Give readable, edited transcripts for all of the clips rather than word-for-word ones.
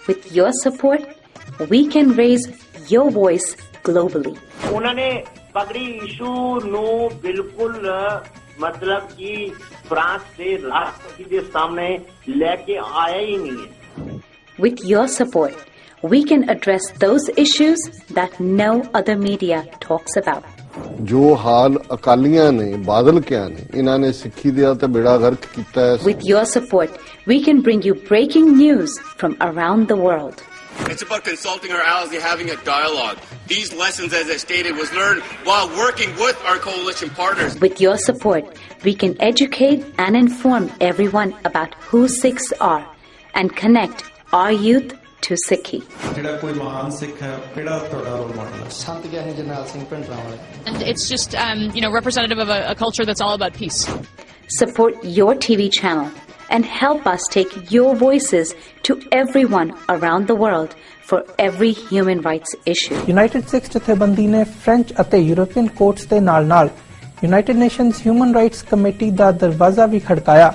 With your support, we can raise your voice globally. उन्होंने पगड़ी issue no बिल्कुल मतलब कि फ्रांस से राष्ट्रपति के सामने लेके आया ही नहीं है. With your support, we can address those issues that no other media talks about. जो हाल अकालियां ने बादल क्या ने इन्हां ने सिੱਖੀ दिया ਤੇ बेड़ा गर्क ਕੀਤਾ है. With your support, we can bring you breaking news from around the world. It's about consulting our allies and having a dialogue. These lessons, as I stated, was learned while working with our coalition partners. With your support, we can educate and inform everyone about who Sikhs are and connect our youth to Sikhi. And it's just, representative of a culture that's all about peace. Support your TV channel and help us take your voices to everyone around the world for every human rights issue. United Sikhs ਜਥੇਬੰਦੀ ਨੇ French ਅਤੇ European courts ਦੇ ਨਾਲ-ਨਾਲ United Nations Human Rights Committee ਦਾ ਦਰਵਾਜ਼ਾ ਵੀ ਖੜਕਾਇਆ.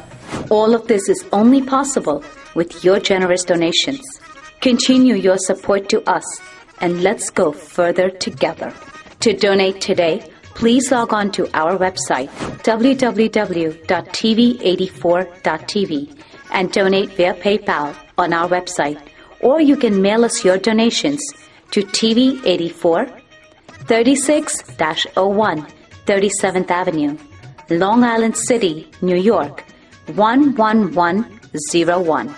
All of this is only possible with your generous donations. Continue your support to us and let's go further together. To donate today, please log on to our website www.tv84.tv and donate via PayPal on our website, or you can mail us your donations to TV84 36-01 37th Avenue, Long Island City, New York 11101.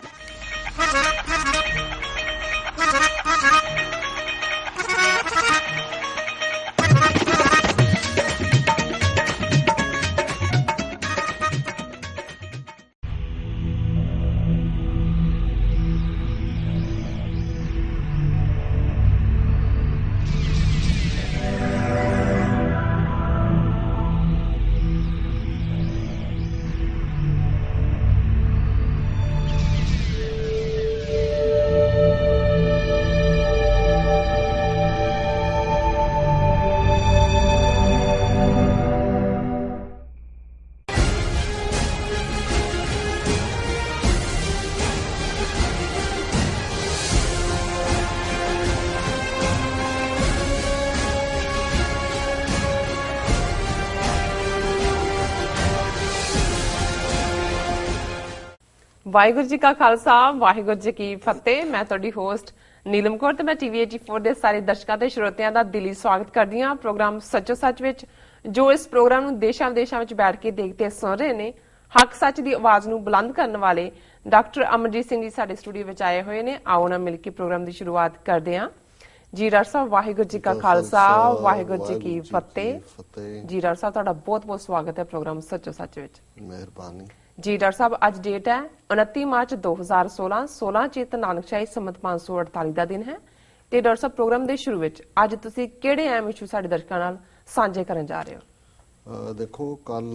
Waheguru ji ਕਾ ਖਾਲਸਾ ਵਾਹਿਗੁਰੂ ਜੀ ਕੀ ਫਤਿਹ। ਮੈਂ ਤੁਹਾਡੀ host Neelam Kaur ਤੇ ਮੈਂ TV 84 ਦੇ ਸਾਰੇ ਦਰਸ਼ਕਾਂ ਤੇ ਸਰੋਤਿਆਂ ਦਾ ਦਿਲੀ ਸਵਾਗਤ ਕਰਦੀ ਹਾਂ ਪ੍ਰੋਗਰਾਮ ਸੱਚੋ ਸੱਚ ਵਿੱਚ, ਜੋ ਇਸ ਪ੍ਰੋਗਰਾਮ ਨੂੰ ਦੇਸ਼ਾਂ ਵਿਦੇਸ਼ਾਂ ਵਿੱਚ ਬੈਠ ਕੇ ਦੇਖਦੇ ਸੁਣ ਰਹੇ ਨੇ। ਹੱਕ ਸੱਚ ਦੀ ਆਵਾਜ਼ ਨੂੰ ਬੁਲੰਦ ਕਰਨ ਵਾਲੇ ਡਾਕਟਰ ਅਮਰਜੀਤ ਸਿੰਘ ਜੀ ਸਾਡੇ ਸਟੂਡੀਓ ਵਿੱਚ ਆਏ ਹੋਏ ਨੇ। ਆਓ ਨਾ ਮਿਲ ਕੇ ਪ੍ਰੋਗਰਾਮ ਦੀ ਸ਼ੁਰੂਆਤ ਕਰਦੇ ਹਾਂ। ਜੀ ਡਾਕਟਰ ਸਾਹਿਬ ਵਾਹਿਗੁਰੂ ਜੀ ਕਾ ਖਾਲਸਾ ਵਾਹਿਗੁਰੂ ਜੀ ਕੀ ਫਤਿਹ। ਜੀ ਡਾਕਟਰ ਸਾਹਿਬ ਤੁਹਾਡਾ ਬਹੁਤ ਬਹੁਤ ਸਵਾਗਤ ਹੈ ਪ੍ਰੋਗਰਾਮ ਸੱਚੋ ਸੱਚ ਵਿੱਚ। ਮਿਹਰਬਾਨੀ ਜੀ ਡਾਕਟਰ ਸਾਹਿਬ, ਅੱਜ ਡੇਟ ਹੈ 29 ਮਾਰਚ 2016, 16 ਚੇਤ ਨਾਨਕਸ਼ਾਹੀ ਸੰਮਤ 548 ਦਾ ਦਿਨ ਹੈ। ਤੇ ਡਾਕਟਰ ਸਾਹਿਬ ਪ੍ਰੋਗਰਾਮ ਦੇ ਸ਼ੁਰੂ ਵਿੱਚ ਅੱਜ ਤੁਸੀਂ ਕਿਹੜੇ ਅਹਿਮ ਇਸ਼ੂ ਸਾਡੇ ਦਰਸ਼ਕਾਂ ਨਾਲ ਸਾਂਝੇ ਕਰਨ ਜਾ ਰਹੇ ਹੋ? ਦੇਖੋ, ਕੱਲ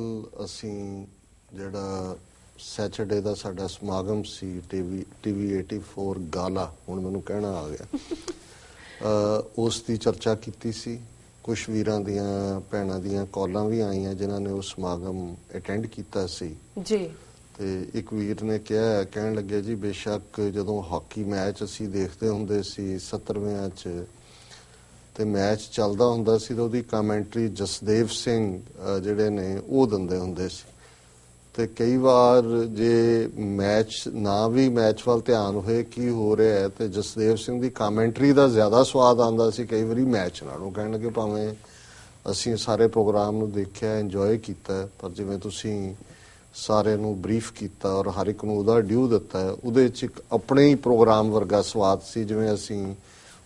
ਅਸੀਂ ਜਿਹੜਾ ਸੈਚਰਡੇ ਦਾ ਸਾਡਾ ਸਮਾਗਮ ਸੀ ਟੀਵੀ 84 ਗਾਲਾ, ਹੁਣ ਮੈਨੂੰ ਕਹਿਣਾ ਆ ਗਿਆ, ਉਸ ਦੀ ਚਰਚਾ ਕੀਤੀ ਸੀ। ਕੁਝ ਵੀਰਾਂ ਦੀਆਂ ਭੈਣਾਂ ਦੀਆਂ ਕਾਲਾਂ ਵੀ ਆਈਆਂ ਜਿਨ੍ਹਾਂ ਨੇ ਉਹ ਸਮਾਗਮ ਅਟੈਂਡ ਕੀਤਾ ਸੀ ਜੀ। ਤੇ ਇੱਕ ਵੀਰ ਨੇ ਕਹਿਣ ਲੱਗਿਆ ਜੀ, ਬੇਸ਼ੱਕ ਜਦੋਂ ਹਾਕੀ ਮੈਚ ਅਸੀਂ ਦੇਖਦੇ ਹੁੰਦੇ ਸੀ 70ਵਿਆਂ 'ਚ ਤੇ ਮੈਚ ਚੱਲਦਾ ਹੁੰਦਾ ਸੀ ਤਾਂ ਉਹਦੀ ਕਮੈਂਟਰੀ ਜਸਦੇਵ ਸਿੰਘ ਜਿਹੜੇ ਨੇ ਉਹ ਦਿੰਦੇ ਹੁੰਦੇ ਸੀ। ਤੇ ਕਈ ਵਾਰ ਜੇ ਮੈਚ ਨਾ ਵੀ ਮੈਚ ਵੱਲ ਧਿਆਨ ਹੋਏ ਕੀ ਹੋ ਰਿਹਾ ਹੈ ਤੇ ਜਸਦੇਵ ਸਿੰਘ ਦੀ ਕਮੈਂਟਰੀ ਦਾ ਜ਼ਿਆਦਾ ਸਵਾਦ ਆਉਂਦਾ ਸੀ ਕਈ ਵਾਰੀ ਮੈਚ ਨਾਲੋਂ। ਕਹਿਣ ਲੱਗੇ ਭਾਵੇਂ ਅਸੀਂ ਸਾਰੇ ਪ੍ਰੋਗਰਾਮ ਨੂੰ ਦੇਖਿਆ, ਇੰਜੋਏ ਕੀਤਾ, ਪਰ ਜਿਵੇਂ ਤੁਸੀਂ ਸਾਰਿਆਂ ਨੂੰ ਬਰੀਫ ਕੀਤਾ ਔਰ ਹਰ ਇੱਕ ਨੂੰ ਉਹਦਾ ਡਿਊ ਦਿੱਤਾ ਹੈ, ਉਹਦੇ 'ਚ ਇੱਕ ਆਪਣੇ ਹੀ ਪ੍ਰੋਗਰਾਮ ਵਰਗਾ ਸਵਾਦ ਸੀ, ਜਿਵੇਂ ਅਸੀਂ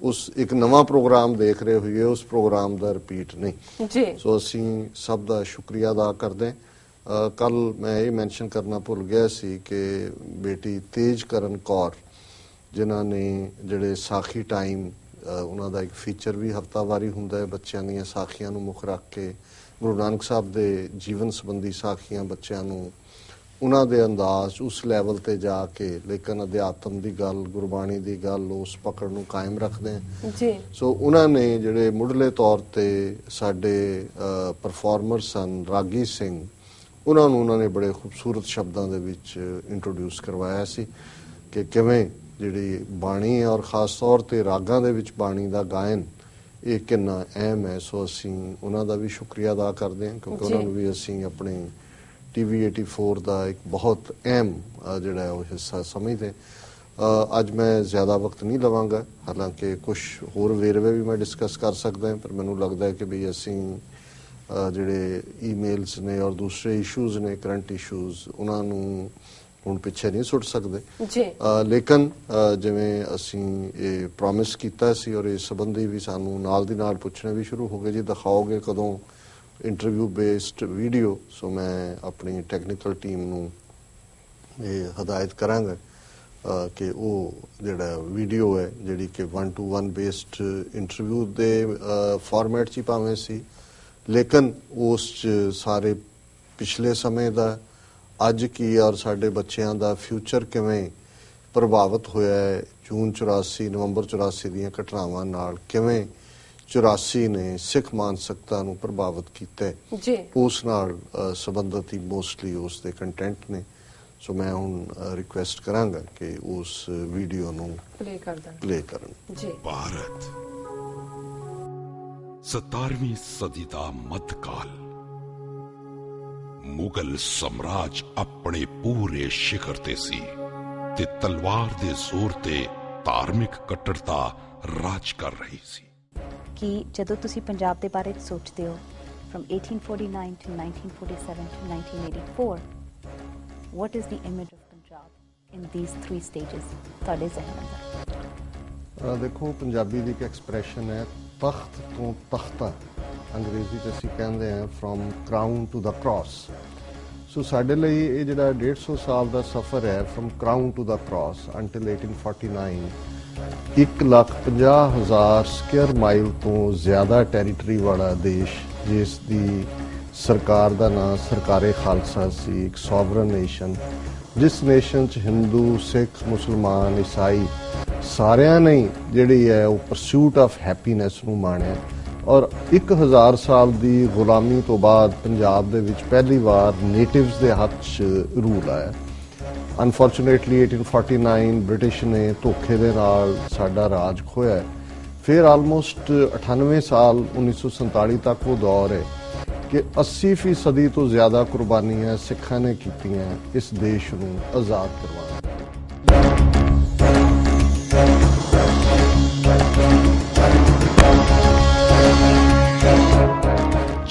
ਉਸ ਇੱਕ ਨਵਾਂ ਪ੍ਰੋਗਰਾਮ ਦੇਖ ਰਹੇ ਹੋਈਏ, ਉਸ ਪ੍ਰੋਗਰਾਮ ਦਾ ਰਿਪੀਟ ਨਹੀਂ ਜੀ। ਸੋ ਅਸੀਂ ਸਭ ਦਾ ਸ਼ੁਕਰੀਆ ਅਦਾ ਕਰਦੇ। ਕੱਲ ਮੈਂ ਇਹ ਮੈਂਸ਼ਨ ਕਰਨਾ ਭੁੱਲ ਗਿਆ ਸੀ ਕਿ ਬੇਟੀ ਤੇਜਕਰਨ ਕੌਰ ਜਿਨ੍ਹਾਂ ਨੇ ਜਿਹੜੇ ਸਾਖੀ ਟਾਈਮ, ਉਹਨਾਂ ਦਾ ਇੱਕ ਫੀਚਰ ਵੀ ਹਫ਼ਤਾਵਾਰੀ ਹੁੰਦਾ ਹੈ ਬੱਚਿਆਂ ਦੀਆਂ ਸਾਖੀਆਂ ਨੂੰ ਮੁੱਖ ਰੱਖ ਕੇ, ਗੁਰੂ ਨਾਨਕ ਸਾਹਿਬ ਦੇ ਜੀਵਨ ਸੰਬੰਧੀ ਸਾਖੀਆਂ ਬੱਚਿਆਂ ਨੂੰ ਉਹਨਾਂ ਦੇ ਅੰਦਾਜ਼ ਉਸ ਲੈਵਲ ਤੇ ਜਾ ਕੇ, ਲੇਕਿਨ ਅਧਿਆਤਮ ਦੀ ਗੱਲ, ਗੁਰਬਾਣੀ ਦੀ ਗੱਲ, ਉਸ ਪਕੜ ਨੂੰ ਕਾਇਮ ਰੱਖਦੇ ਜੀ। ਸੋ ਉਹਨਾਂ ਨੇ ਜਿਹੜੇ ਮੁੱਢਲੇ ਤੌਰ ਤੇ ਸਾਡੇ ਪਰਫਾਰਮਰ ਸਨ ਰਾਗੀ ਸਿੰਘ, ਉਹਨਾਂ ਨੂੰ ਉਹਨਾਂ ਨੇ ਬੜੇ ਖੂਬਸੂਰਤ ਸ਼ਬਦਾਂ ਦੇ ਵਿੱਚ ਇੰਟਰੋਡਿਊਸ ਕਰਵਾਇਆ ਸੀ ਕਿ ਕਿਵੇਂ ਜਿਹੜੀ ਬਾਣੀ ਔਰ ਖ਼ਾਸ ਤੌਰ 'ਤੇ ਰਾਗਾਂ ਦੇ ਵਿੱਚ ਬਾਣੀ ਦਾ ਗਾਇਨ ਇਹ ਕਿੰਨਾ ਅਹਿਮ ਹੈ। ਸੋ ਅਸੀਂ ਉਹਨਾਂ ਦਾ ਵੀ ਸ਼ੁਕਰੀਆ ਅਦਾ ਕਰਦੇ ਹਾਂ ਕਿਉਂਕਿ ਉਹਨਾਂ ਨੂੰ ਵੀ ਅਸੀਂ ਆਪਣੇ TV 84 ਦਾ ਇੱਕ ਬਹੁਤ ਅਹਿਮ ਜਿਹੜਾ ਉਹ ਹਿੱਸਾ ਸਮਝਦੇ। ਅੱਜ ਮੈਂ ਜ਼ਿਆਦਾ ਵਕਤ ਨਹੀਂ ਲਵਾਂਗਾ, ਹਾਲਾਂਕਿ ਕੁਝ ਹੋਰ ਵੇਰਵੇ ਵੀ ਮੈਂ ਡਿਸਕਸ ਕਰ ਸਕਦਾ ਹਾਂ, ਪਰ ਮੈਨੂੰ ਲੱਗਦਾ ਹੈ ਕਿ ਵੀ ਅਸੀਂ ਜਿਹੜੇ ਈਮੇਲਸ ਨੇ ਔਰ ਦੂਸਰੇ ਇਸ਼ੂਜ਼ ਨੇ, ਕਰੰਟ ਇਸ਼ੂਜ਼, ਉਹਨਾਂ ਨੂੰ ਹੁਣ ਪਿੱਛੇ ਨਹੀਂ ਸੁੱਟ ਸਕਦੇ ਜੀ। ਲੇਕਿਨ ਜਿਵੇਂ ਅਸੀਂ ਇਹ ਪ੍ਰੋਮਿਸ ਕੀਤਾ ਸੀ ਔਰ ਇਸ ਸੰਬੰਧੀ ਵੀ ਸਾਨੂੰ ਨਾਲ ਦੀ ਨਾਲ ਪੁੱਛਣੇ ਵੀ ਸ਼ੁਰੂ ਹੋ ਗਏ, ਜੀ ਦਿਖਾਓਗੇ ਕਦੋਂ ਇੰਟਰਵਿਊ ਬੇਸਡ ਵੀਡੀਓ। ਸੋ ਮੈਂ ਆਪਣੀ ਟੈਕਨੀਕਲ ਟੀਮ ਨੂੰ ਇਹ ਹਦਾਇਤ ਕਰਾਂਗਾ ਕਿ ਉਹ ਜਿਹੜਾ ਵੀਡੀਓ ਹੈ ਜਿਹੜੀ ਕਿ 1-to-1 ਬੇਸਡ ਇੰਟਰਵਿਊ ਦੇ ਫਾਰਮੈਟ 'ਚ ਹੀ ਭਾਵੇਂ ਸੀ, ਲੇਕਿਨ ਉਸ 'ਚ ਸਾਰੇ ਪਿਛਲੇ ਸਮੇਂ ਦਾ ਅੱਜ ਕੀ ਔਰ ਸਾਡੇ ਬੱਚਿਆਂ ਦਾ ਫਿਊਚਰ ਕਿਵੇਂ ਪ੍ਰਭਾਵਿਤ ਹੋਇਆ ਹੈ ਜੂਨ 84 ਨਵੰਬਰ 84 ਦੀਆਂ ਘਟਨਾਵਾਂ ਨਾਲ, ਕਿਵੇਂ 84 ਨੇ ਸਿੱਖ ਮਾਨਸਿਕਤਾ ਨੂੰ ਪ੍ਰਭਾਵਿਤ ਕੀਤਾ ਜੀ, ਉਸ ਨਾਲ ਸੰਬੰਧਿਤ ਹੀ ਮੋਸਟਲੀ ਉਸ ਦੇ ਕੰਟੈਂਟ ਨੇ। ਸੋ ਮੈਂ ਹੁਣ ਰਿਕੁਐਸਟ ਕਰਾਂਗਾ ਕਿ ਉਸ ਵੀਡੀਓ ਨੂੰ ਪਲੇ ਕਰਨ। ਜੀ। ਭਾਰਤ 17ਵੀਂ ਸਦੀ ਦਾ ਮੱਧਕਾਲ, ਮੁਗਲ ਸਮਰਾਜ ਆਪਣੇ ਪੂਰੇ ਸ਼ਿਖਰ ਤੇ ਸੀ ਤੇ ਤਲਵਾਰ ਦੇ ਜ਼ੋਰ ਤੇ ਧਾਰਮਿਕ ਕੱਟੜਤਾ ਰਾਜ ਕਰ ਰਹੀ ਸੀ। ਕਿ ਜਦੋਂ ਤੁਸੀਂ ਪੰਜਾਬ ਦੇ ਬਾਰੇ ਸੋਚਦੇ ਹੋ from 1849 to 1947 to 1984, what is the image of Punjab in these 3 stages ਤੁਹਾਡੇ ਜ਼ਿਹਨ ਅੰਦਰ? ਦੇਖੋ, ਪੰਜਾਬੀ ਦੀ ਇੱਕ ਐਕਸਪ੍ਰੈਸ਼ਨ ਹੈ ਤਖਤ ਤੋਂ ਤਖਤਾ, ਅੰਗਰੇਜ਼ੀ 'ਚ ਅਸੀਂ ਕਹਿੰਦੇ ਹਾਂ from crown to the cross. So ਸਾਡੇ ਲਈ ਇਹ ਜਿਹੜਾ 150 ਸਾਲ ਦਾ ਸਫ਼ਰ ਹੈ from crown to the cross until 1849, 1,50,000 square mile ਤੋਂ ਜ਼ਿਆਦਾ ਟੈਰੀਟਰੀ ਵਾਲਾ ਦੇਸ਼, ਜਿਸ ਦੀ ਸਰਕਾਰ ਦਾ ਨਾਂ ਸਰਕਾਰੇ ਖਾਲਸਾ ਸੀ, ਇੱਕ ਸੋਵਰਨ ਨੇਸ਼ਨ, ਜਿਸ ਨੇਸ਼ਨ 'ਚ ਹਿੰਦੂ, ਸਿੱਖ, ਮੁਸਲਮਾਨ, ਈਸਾਈ ਸਾਰਿਆਂ ਨੇ ਜਿਹੜੀ ਹੈ ਉਹ ਪਰਸੂਟ ਆਫ ਹੈਪੀਨੈਸ ਨੂੰ ਮਾਣਿਆ। ਔਰ 1000 ਸਾਲ ਦੀ ਗੁਲਾਮੀ ਤੋਂ ਬਾਅਦ ਪੰਜਾਬ ਦੇ ਵਿੱਚ ਪਹਿਲੀ ਵਾਰ ਨੇਟਿਵਸ ਦੇ ਹੱਥ 'ਚ ਰੂਲ ਆਇਆ। ਅਨਫੋਰਚੂਨੇਟਲੀ 1849 ਬ੍ਰਿਟਿਸ਼ ਨੇ ਧੋਖੇ ਦੇ ਨਾਲ ਸਾਡਾ ਰਾਜ ਖੋਇਆ। ਫਿਰ ਆਲਮੋਸਟ 98 ਸਾਲ 1947 ਤੱਕ ਉਹ ਦੌਰ ਹੈ ਕਿ 80% ਤੋਂ ਜ਼ਿਆਦਾ ਕੁਰਬਾਨੀਆਂ ਸਿੱਖਾਂ ਨੇ ਕੀਤੀਆਂ ਇਸ ਦੇਸ਼ ਨੂੰ ਆਜ਼ਾਦ ਕਰਵਾਉਣ।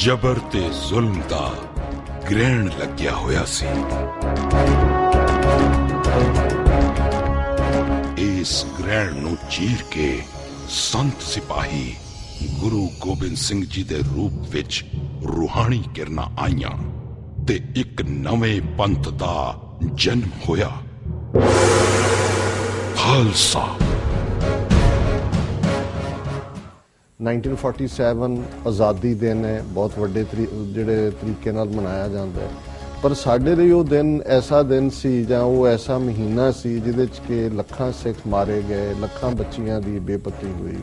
ਜਬਰ ਤੇ ਜ਼ੁਲਮ ਦਾ ਗ੍ਰਹਿਣ ਲੱਗਿਆ ਹੋਇਆ ਸੀ। ਇਸ ਗ੍ਰਹਿਣ ਨੂੰ ਚੀਰ ਕੇ ਸੰਤ ਸਿਪਾਹੀ ਗੁਰੂ ਗੋਬਿੰਦ ਸਿੰਘ ਜੀ ਦੇ ਰੂਪ ਵਿੱਚ ਰੂਹਾਨੀ ਕਿਰਨਾਂ ਆਈਆਂ ਤੇ ਇੱਕ ਨਵੇਂ ਪੰਥ ਦਾ ਜਨਮ ਹੋਇਆ, ਖਾਲਸਾ। 1947 ਆਜ਼ਾਦੀ ਦਿਨ ਹੈ, ਬਹੁਤ ਵੱਡੇ ਜਿਹੜੇ ਤਰੀਕੇ ਨਾਲ ਮਨਾਇਆ ਜਾਂਦਾ ਹੈ, ਪਰ ਸਾਡੇ ਲਈ ਉਹ ਦਿਨ ਐਸਾ ਦਿਨ ਸੀ ਜਾਂ ਉਹ ਐਸਾ ਮਹੀਨਾ ਸੀ ਜਿਹਦੇ 'ਚ ਕਿ ਲੱਖਾਂ ਸਿੱਖ ਮਾਰੇ ਗਏ, ਲੱਖਾਂ ਬੱਚੀਆਂ ਦੀ ਬੇਪਤੀ ਹੋਈ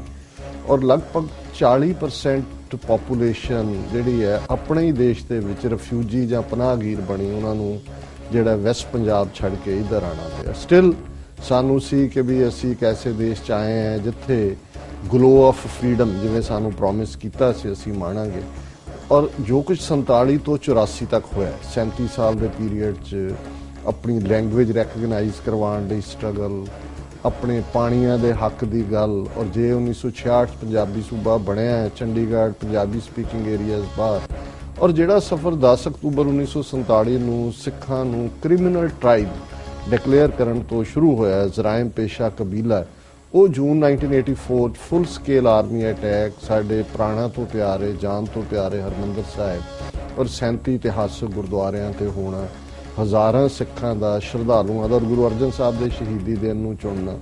ਔਰ ਲਗਭਗ 40% ਪਾਪੂਲੇਸ਼ਨ ਜਿਹੜੀ ਹੈ ਆਪਣੇ ਹੀ ਦੇਸ਼ ਦੇ ਵਿੱਚ ਰਿਫਿਊਜੀ ਜਾਂ ਪਨਾਹਗੀਰ ਬਣੀ। ਉਹਨਾਂ ਨੂੰ ਜਿਹੜਾ ਵੈਸਟ ਪੰਜਾਬ ਛੱਡ ਕੇ ਇੱਧਰ ਆਉਣਾ ਪਿਆ। ਸਟਿਲ ਸਾਨੂੰ ਸੀ ਕਿ ਵੀ ਅਸੀਂ ਇੱਕ ਐਸੇ ਦੇਸ਼ 'ਚ ਆਏ ਹਾਂ ਜਿੱਥੇ ਗਲੋ ਆਫ ਫਰੀडम ਜਿਵੇਂ ਸਾਨੂੰ ਪ੍ਰੋਮਿਸ ਕੀਤਾ ਸੀ ਅਸੀਂ ਮਾਣਾਂਗੇ। ਔਰ ਜੋ ਕੁਝ 47 ਤੋਂ 84 ਤੱਕ ਹੋਇਆ, 37 ਸਾਲ ਦੇ ਪੀਰੀਅਡ 'ਚ ਆਪਣੀ ਲੈਂਗੁਏਜ ਰੈਕਗਨਾਈਜ਼ ਕਰਵਾਉਣ ਲਈ ਸਟਰਗਲ, ਆਪਣੇ ਪਾਣੀਆਂ ਦੇ ਹੱਕ ਦੀ ਗੱਲ, ਔਰ ਜੇ 1966 ਪੰਜਾਬੀ ਸੂਬਾ ਬਣਿਆ ਹੈ, ਚੰਡੀਗੜ੍ਹ ਪੰਜਾਬੀ ਸਪੀਕਿੰਗ ਏਰੀਆਜ਼ ਬਾਹਰ, ਔਰ ਜਿਹੜਾ ਸਫ਼ਰ 10 ਅਕਤੂਬਰ 1947 ਨੂੰ ਸਿੱਖਾਂ ਨੂੰ ਕ੍ਰਿਮੀਨਲ ਟ੍ਰਾਈਬ ਡਿਕਲੇਅਰ ਕਰਨ ਤੋਂ ਸ਼ੁਰੂ ਹੋਇਆ, ਜ਼ਰਾਇਮ ਪੇਸ਼ਾ ਕਬੀਲਾ, ਉਹ ਜੂਨ 1984 ਫੁੱਲ ਸਕੇਲ ਆਰਮੀ ਅਟੈਕ ਸਾਡੇ ਪ੍ਰਾਣਾਂ ਤੋਂ ਪਿਆਰੇ, ਜਾਨ ਤੋਂ ਪਿਆਰੇ ਹਰਮੰਦਰ ਸਾਹਿਬ ਔਰ 37 ਇਤਿਹਾਸਕ ਗੁਰਦੁਆਰਿਆਂ ਤੇ ਹੋਣਾ, ਹਜ਼ਾਰਾਂ ਸਿੱਖਾਂ ਦਾ, ਸ਼ਰਧਾਲੂਆਂ ਦਾ, ਗੁਰੂ ਅਰਜਨ ਸਾਹਿਬ ਦੇ ਸ਼ਹੀਦੀ ਦਿਨ ਨੂੰ ਚੁਣਨਾ,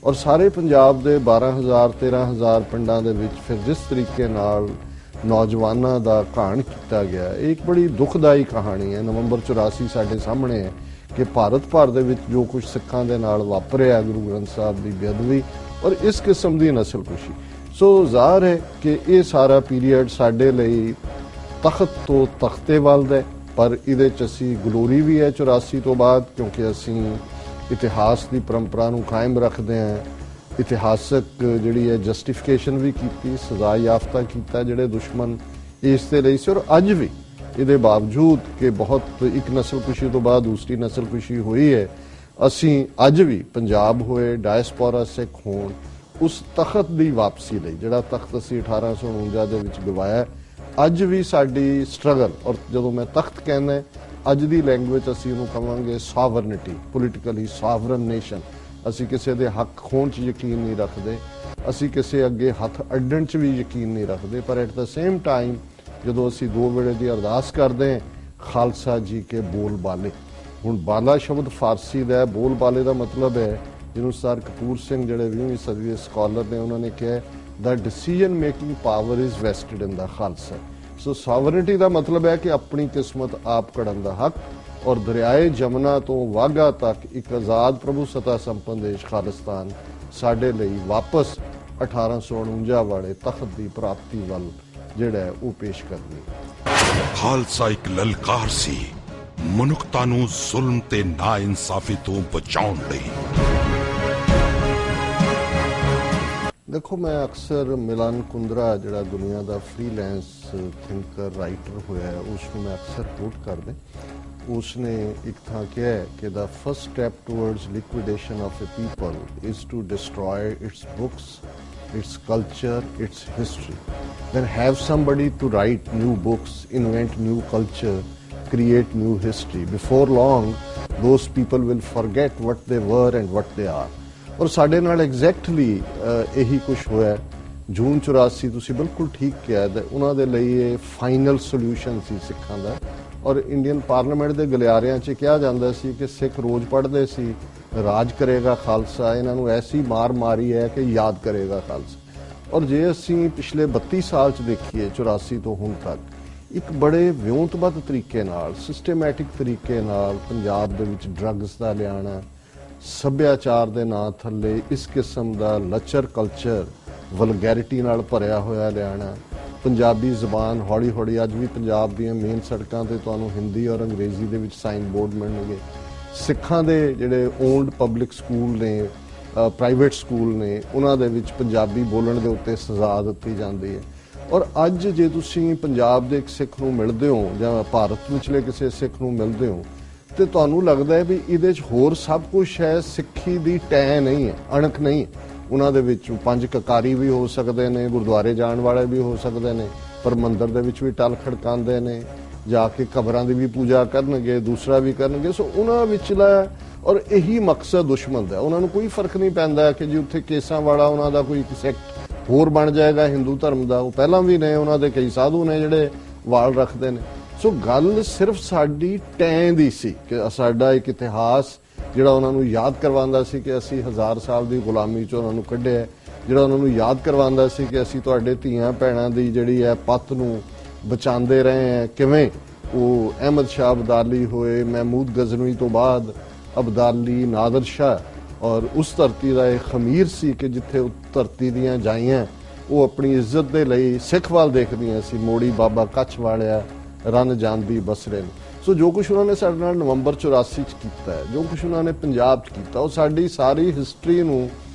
ਔਰ ਸਾਰੇ ਪੰਜਾਬ ਦੇ 12,000 13,000 ਪਿੰਡਾਂ ਦੇ ਵਿੱਚ ਫਿਰ ਜਿਸ ਤਰੀਕੇ ਨਾਲ ਨੌਜਵਾਨਾਂ ਦਾ ਘਾਣ ਕੀਤਾ ਗਿਆ, ਇਹ ਇੱਕ ਬੜੀ ਦੁਖਦਾਈ ਕਹਾਣੀ ਹੈ। ਨਵੰਬਰ 84 ਸਾਡੇ ਸਾਹਮਣੇ ਹੈ ਕਿ ਭਾਰਤ ਭਰ ਦੇ ਵਿੱਚ ਜੋ ਕੁਝ ਸਿੱਖਾਂ ਦੇ ਨਾਲ ਵਾਪਰਿਆ, ਗੁਰੂ ਗ੍ਰੰਥ ਸਾਹਿਬ ਦੀ ਬੇਅਦਬੀ ਔਰ ਇਸ ਕਿਸਮ ਦੀ ਨਸਲਕੁਸ਼ੀ। ਸੋ ਜ਼ਾਹਰ ਹੈ ਕਿ ਇਹ ਸਾਰਾ ਪੀਰੀਅਡ ਸਾਡੇ ਲਈ ਤਖਤ ਤੋਂ ਤਖਤੇ ਵੱਲ ਹੈ, ਪਰ ਇਹਦੇ 'ਚ ਅਸੀਂ ਗਲੋਰੀ ਵੀ ਹੈ 84 ਤੋਂ ਬਾਅਦ, ਕਿਉਂਕਿ ਅਸੀਂ ਇਤਿਹਾਸ ਦੀ ਪਰੰਪਰਾ ਨੂੰ ਕਾਇਮ ਰੱਖਦੇ ਹਾਂ। ਇਤਿਹਾਸਕ ਜਿਹੜੀ ਹੈ ਜਸਟੀਫਿਕੇਸ਼ਨ ਵੀ ਕੀਤੀ, ਸਜ਼ਾ ਯਾਫਤਾ ਕੀਤਾ ਜਿਹੜੇ ਦੁਸ਼ਮਣ ਇਸ ਦੇ ਲਈ ਸੀ। ਔਰ ਅੱਜ ਵੀ ਇਹਦੇ ਬਾਵਜੂਦ ਕਿ ਬਹੁਤ ਇੱਕ ਨਸਲਕੁਸ਼ੀ ਤੋਂ ਬਾਅਦ ਦੂਸਰੀ ਨਸਲਕੁਸ਼ੀ ਹੋਈ ਹੈ, ਅਸੀਂ ਅੱਜ ਵੀ ਪੰਜਾਬ ਹੋਏ, ਡਾਇਸਪੋਰਾ ਸਿੱਖ ਹੋਣ, ਉਸ ਤਖਤ ਦੀ ਵਾਪਸੀ ਲਈ ਜਿਹੜਾ ਤਖਤ ਅਸੀਂ 1849 ਦੇ ਵਿੱਚ ਗਵਾਇਆ, ਅੱਜ ਵੀ ਸਾਡੀ ਸਟਰਗਲ। ਔਰ ਜਦੋਂ ਮੈਂ ਤਖਤ ਕਹਿੰਦਾ, ਅੱਜ ਦੀ ਲੈਂਗੁਏਜ ਅਸੀਂ ਉਹਨੂੰ ਕਹਾਂਗੇ ਸੋਵਰਨਿਟੀ, ਪੋਲੀਟੀਕਲੀ ਸੋਵਰਨ ਨੇਸ਼ਨ। ਅਸੀਂ ਕਿਸੇ ਦੇ ਹੱਕ ਖੋਣ 'ਚ ਯਕੀਨ ਨਹੀਂ ਰੱਖਦੇ, ਅਸੀਂ ਕਿਸੇ ਅੱਗੇ ਹੱਥ ਅੱਡਣ 'ਚ ਵੀ ਯਕੀਨ ਨਹੀਂ ਰੱਖਦੇ, ਪਰ ਐਟ ਦ ਸੇਮ ਟਾਈਮ ਜਦੋਂ ਅਸੀਂ 2 ਵੇਲੇ ਦੀ ਅਰਦਾਸ ਕਰਦੇ ਹਾਂ, ਖਾਲਸਾ ਜੀ ਕੇ ਬੋਲ ਬਾਲੇ। ਹੁਣ ਬਾਲਾ ਸ਼ਬਦ ਫਾਰਸੀ ਦਾ, ਬੋਲ ਬਾਲੇ ਦਾ ਮਤਲਬ ਹੈ, ਜਿਹਨੂੰ ਸਰ ਕਪੂਰ ਸਿੰਘ ਜਿਹੜੇ 20ਵੀਂ ਸਦੀ ਦੇ ਸਕਾਲਰ ਨੇ ਉਹਨਾਂ ਨੇ ਕਿਹਾ, the decision making power is vested in the Khalsa. So sovereignty ਦਾ ਮਤਲਬ ਹੈ ਕਿ ਆਪਣੀ ਕਿਸਮਤ ਆਪ ਘੜਨ ਦਾ ਹੱਕ। ਔਰ ਦਰਿਆਏ ਜਮਨਾ ਤੋਂ ਵਾਘਾ ਤੱਕ ਇੱਕ ਆਜ਼ਾਦ ਪ੍ਰਭੂ ਸਤਾ ਸੰਪੰਨ ਦੇਸ਼ ਖਾਲਿਸਤਾਨ ਸਾਡੇ ਲਈ ਵਾਪਸ 1849 ਵਾਲੇ ਤਖਤ ਦੀ ਪ੍ਰਾਪਤੀ ਵੱਲ ਜਿਹੜਾ ਹੈ ਉਹ ਪੇਸ਼ ਕਰਨੀ। ਖਾਲਸਾ ਇੱਕ ਲਲਕਾਰ ਸੀ ਮਨੁੱਖਤਾ ਨੂੰ ਜ਼ੁਲਮ ਤੇ ਨਾਇਨਸਾਫੀ ਤੋਂ ਬਚਾਉਣ ਲਈ। ਦੇਖੋ, ਮੈਂ ਅਕਸਰ ਮਿਲਾਨ ਕੁੰਦਰਾ ਜਿਹੜਾ ਦੁਨੀਆ ਦਾ ਫ੍ਰੀਲੈਂਸ ਥਿੰਕਰ ਰਾਈਟਰ ਹੋਇਆ, ਉਸ ਨੂੰ ਮੈਂ ਅਕਸਰ ਕੋਟ ਕਰਦਾ। ਉਸਨੇ ਇੱਕ ਥਾਂ ਕਿਹਾ ਹੈ ਕਿ the first step towards liquidation of a people is to destroy its books, its culture, its history. Then have somebody to write new books, invent new culture, create new history. Before long, those people will forget what they were and what they are. ਔਰ ਸਾਡੇ ਨਾਲ exactly ਇਹੀ ਕੁਛ ਹੋਇਆ। ਜੂਨ 84 ਤੁਸੀਂ ਬਿਲਕੁਲ ਠੀਕ ਕਿਹਾ, ਉਹਨਾਂ ਦੇ ਲਈ ਇਹ ਫਾਈਨਲ ਸੋਲਿਊਸ਼ਨ ਸੀ ਸਿੱਖਾਂ ਦਾ। ਔਰ ਇੰਡੀਅਨ ਪਾਰਲੀਮੈਂਟ ਦੇ ਗਲਿਆਰਿਆਂ 'ਚ ਕਿਹਾ ਜਾਂਦਾ ਸੀ ਕਿ ਸਿੱਖ ਰੋਜ਼ ਪੜ੍ਹਦੇ ਸੀ, ਰਾਜ ਕਰੇਗਾ ਖਾਲਸਾ, ਇਹਨਾਂ ਨੂੰ ਐਸੀ ਮਾਰ ਮਾਰੀ ਹੈ ਕਿ ਯਾਦ ਕਰੇਗਾ ਖਾਲਸਾ। ਔਰ ਜੇ ਅਸੀਂ ਪਿਛਲੇ 32 ਸਾਲ 'ਚ ਦੇਖੀਏ, 84 ਤੋਂ ਹੁਣ ਤੱਕ, ਇੱਕ ਬੜੇ ਵਿਉਂਤਬੱਧ ਤਰੀਕੇ ਨਾਲ, ਸਿਸਟੇਮੈਟਿਕ ਤਰੀਕੇ ਨਾਲ ਪੰਜਾਬ ਦੇ ਵਿੱਚ ਡਰੱਗਸ ਦਾ ਲਿਆਣਾ, ਸੱਭਿਆਚਾਰ ਦੇ ਨਾਂ ਥੱਲੇ ਇਸ ਕਿਸਮ ਦਾ ਲੱਚਰ ਕਲਚਰ, ਵਲਗੈਰਿਟੀ ਨਾਲ ਭਰਿਆ ਹੋਇਆ ਲਿਆਣਾ, ਪੰਜਾਬੀ ਜ਼ਬਾਨ ਹੌਲੀ ਹੌਲੀ ਅੱਜ ਵੀ ਪੰਜਾਬ ਦੀਆਂ ਮੇਨ ਸੜਕਾਂ ਤੇ ਤੁਹਾਨੂੰ ਹਿੰਦੀ ਔਰ ਅੰਗਰੇਜ਼ੀ ਦੇ ਵਿੱਚ ਸਾਈਨ ਬੋਰਡ ਮਿਲਣਗੇ। ਸਿੱਖਾਂ ਦੇ ਜਿਹੜੇ ਓਨਡ ਪਬਲਿਕ ਸਕੂਲ ਨੇ, ਪ੍ਰਾਈਵੇਟ ਸਕੂਲ ਨੇ, ਉਹਨਾਂ ਦੇ ਵਿੱਚ ਪੰਜਾਬੀ ਬੋਲਣ ਦੇ ਉੱਤੇ ਸਜ਼ਾ ਦਿੱਤੀ ਜਾਂਦੀ ਹੈ। ਔਰ ਅੱਜ ਜੇ ਤੁਸੀਂ ਪੰਜਾਬ ਦੇ ਇੱਕ ਸਿੱਖ ਨੂੰ ਮਿਲਦੇ ਹੋ ਜਾਂ ਭਾਰਤ ਵਿਚਲੇ ਕਿਸੇ ਸਿੱਖ ਨੂੰ ਮਿਲਦੇ ਹੋ, ਤੇ ਤੁਹਾਨੂੰ ਲੱਗਦਾ ਹੈ ਵੀ ਇਹਦੇ 'ਚ ਹੋਰ ਸਭ ਕੁਝ ਹੈ, ਸਿੱਖੀ ਦੀ ਟੈਂ ਨਹੀਂ ਹੈ, ਅਣਖ ਨਹੀਂ ਹੈ। ਉਹਨਾਂ ਦੇ ਵਿੱਚ 5 ਕਕਾਰੀ ਵੀ ਹੋ ਸਕਦੇ ਨੇ, ਗੁਰਦੁਆਰੇ ਜਾਣ ਵਾਲੇ ਵੀ ਹੋ ਸਕਦੇ ਨੇ, ਪਰ ਮੰਦਿਰ ਦੇ ਵਿੱਚ ਵੀ ਟਲ ਖੜਕਾਉਂਦੇ ਨੇ, ਜਾ ਕੇ ਕਬਰਾਂ ਦੀ ਵੀ ਪੂਜਾ ਕਰਨਗੇ, ਦੂਸਰਾ ਵੀ ਕਰਨਗੇ। ਸੋ ਉਹਨਾਂ ਵਿਚਲਾ ਔਰ ਇਹੀ ਮਕਸਦ ਦੁਸ਼ਮਣ ਦਾ। ਉਹਨਾਂ ਨੂੰ ਕੋਈ ਫਰਕ ਨਹੀਂ ਪੈਂਦਾ ਕਿ ਜੀ ਉੱਥੇ ਕੇਸਾਂ ਵਾਲਾ ਉਹਨਾਂ ਦਾ ਕੋਈ ਸੈਕਟ ਹੋਰ ਬਣ ਜਾਏਗਾ ਹਿੰਦੂ ਧਰਮ ਦਾ। ਉਹ ਪਹਿਲਾਂ ਵੀ ਨੇ, ਉਹਨਾਂ ਦੇ ਕਈ ਸਾਧੂ ਨੇ ਜਿਹੜੇ ਵਾਲ ਰੱਖਦੇ ਨੇ। ਸੋ ਗੱਲ ਸਿਰਫ ਸਾਡੀ ਟੈਂ ਦੀ ਸੀ ਕਿ ਸਾਡਾ ਇੱਕ ਇਤਿਹਾਸ ਜਿਹੜਾ ਉਹਨਾਂ ਨੂੰ ਯਾਦ ਕਰਵਾਉਂਦਾ ਸੀ ਕਿ ਅਸੀਂ 1000 ਸਾਲ ਦੀ ਗੁਲਾਮੀ 'ਚੋਂ ਉਹਨਾਂ ਨੂੰ ਕੱਢਿਆ, ਜਿਹੜਾ ਉਹਨਾਂ ਨੂੰ ਯਾਦ ਕਰਵਾਉਂਦਾ ਸੀ ਕਿ ਅਸੀਂ ਤੁਹਾਡੇ ਧੀਆਂ ਭੈਣਾਂ ਦੀ ਜਿਹੜੀ ਹੈ ਪੱਤ ਨੂੰ ਬਚਾਉਂਦੇ ਰਹੇ ਹਾਂ। ਕਿਵੇਂ ਉਹ ਅਹਿਮਦ ਸ਼ਾਹ ਅਬਦਾਲੀ ਹੋਏ, ਮਹਿਮੂਦ ਗਜ਼ਨਵੀ ਤੋਂ ਬਾਅਦ ਅਬਦਾਲੀ, ਨਾਦਰ ਸ਼ਾਹ, ਔਰ ਉਸ ਧਰਤੀ ਦਾ ਇਹ ਖਮੀਰ ਸੀ ਕਿ ਜਿੱਥੇ ਉਹ ਧਰਤੀ ਦੀਆਂ ਜਾਈਆਂ ਉਹ ਆਪਣੀ ਇੱਜ਼ਤ ਦੇ ਲਈ ਸਿੱਖ ਵੱਲ ਦੇਖਦੀਆਂ ਸੀ। ਮੋੜੀ ਬਾਬਾ ਕੱਛ ਵਾਲਿਆ ਰਨ ਜਾਂਦੀ ਬਸਰੇ ਨੂੰ। ਸੋ ਜੋ ਕੁਛ ਉਹਨਾਂ ਨੇ ਸਾਡੇ ਨਾਲ ਨਵੰਬਰ 84 'ਚ ਕੀਤਾ ਹੈ, ਜੋ ਕੁਛ ਉਹਨਾਂ ਨੇ ਪੰਜਾਬ 'ਚ ਕੀਤਾ, ਉਹ ਸਾਡੀ ਸਾਰੀ ਹਿਸਟਰੀ ਨੂੰ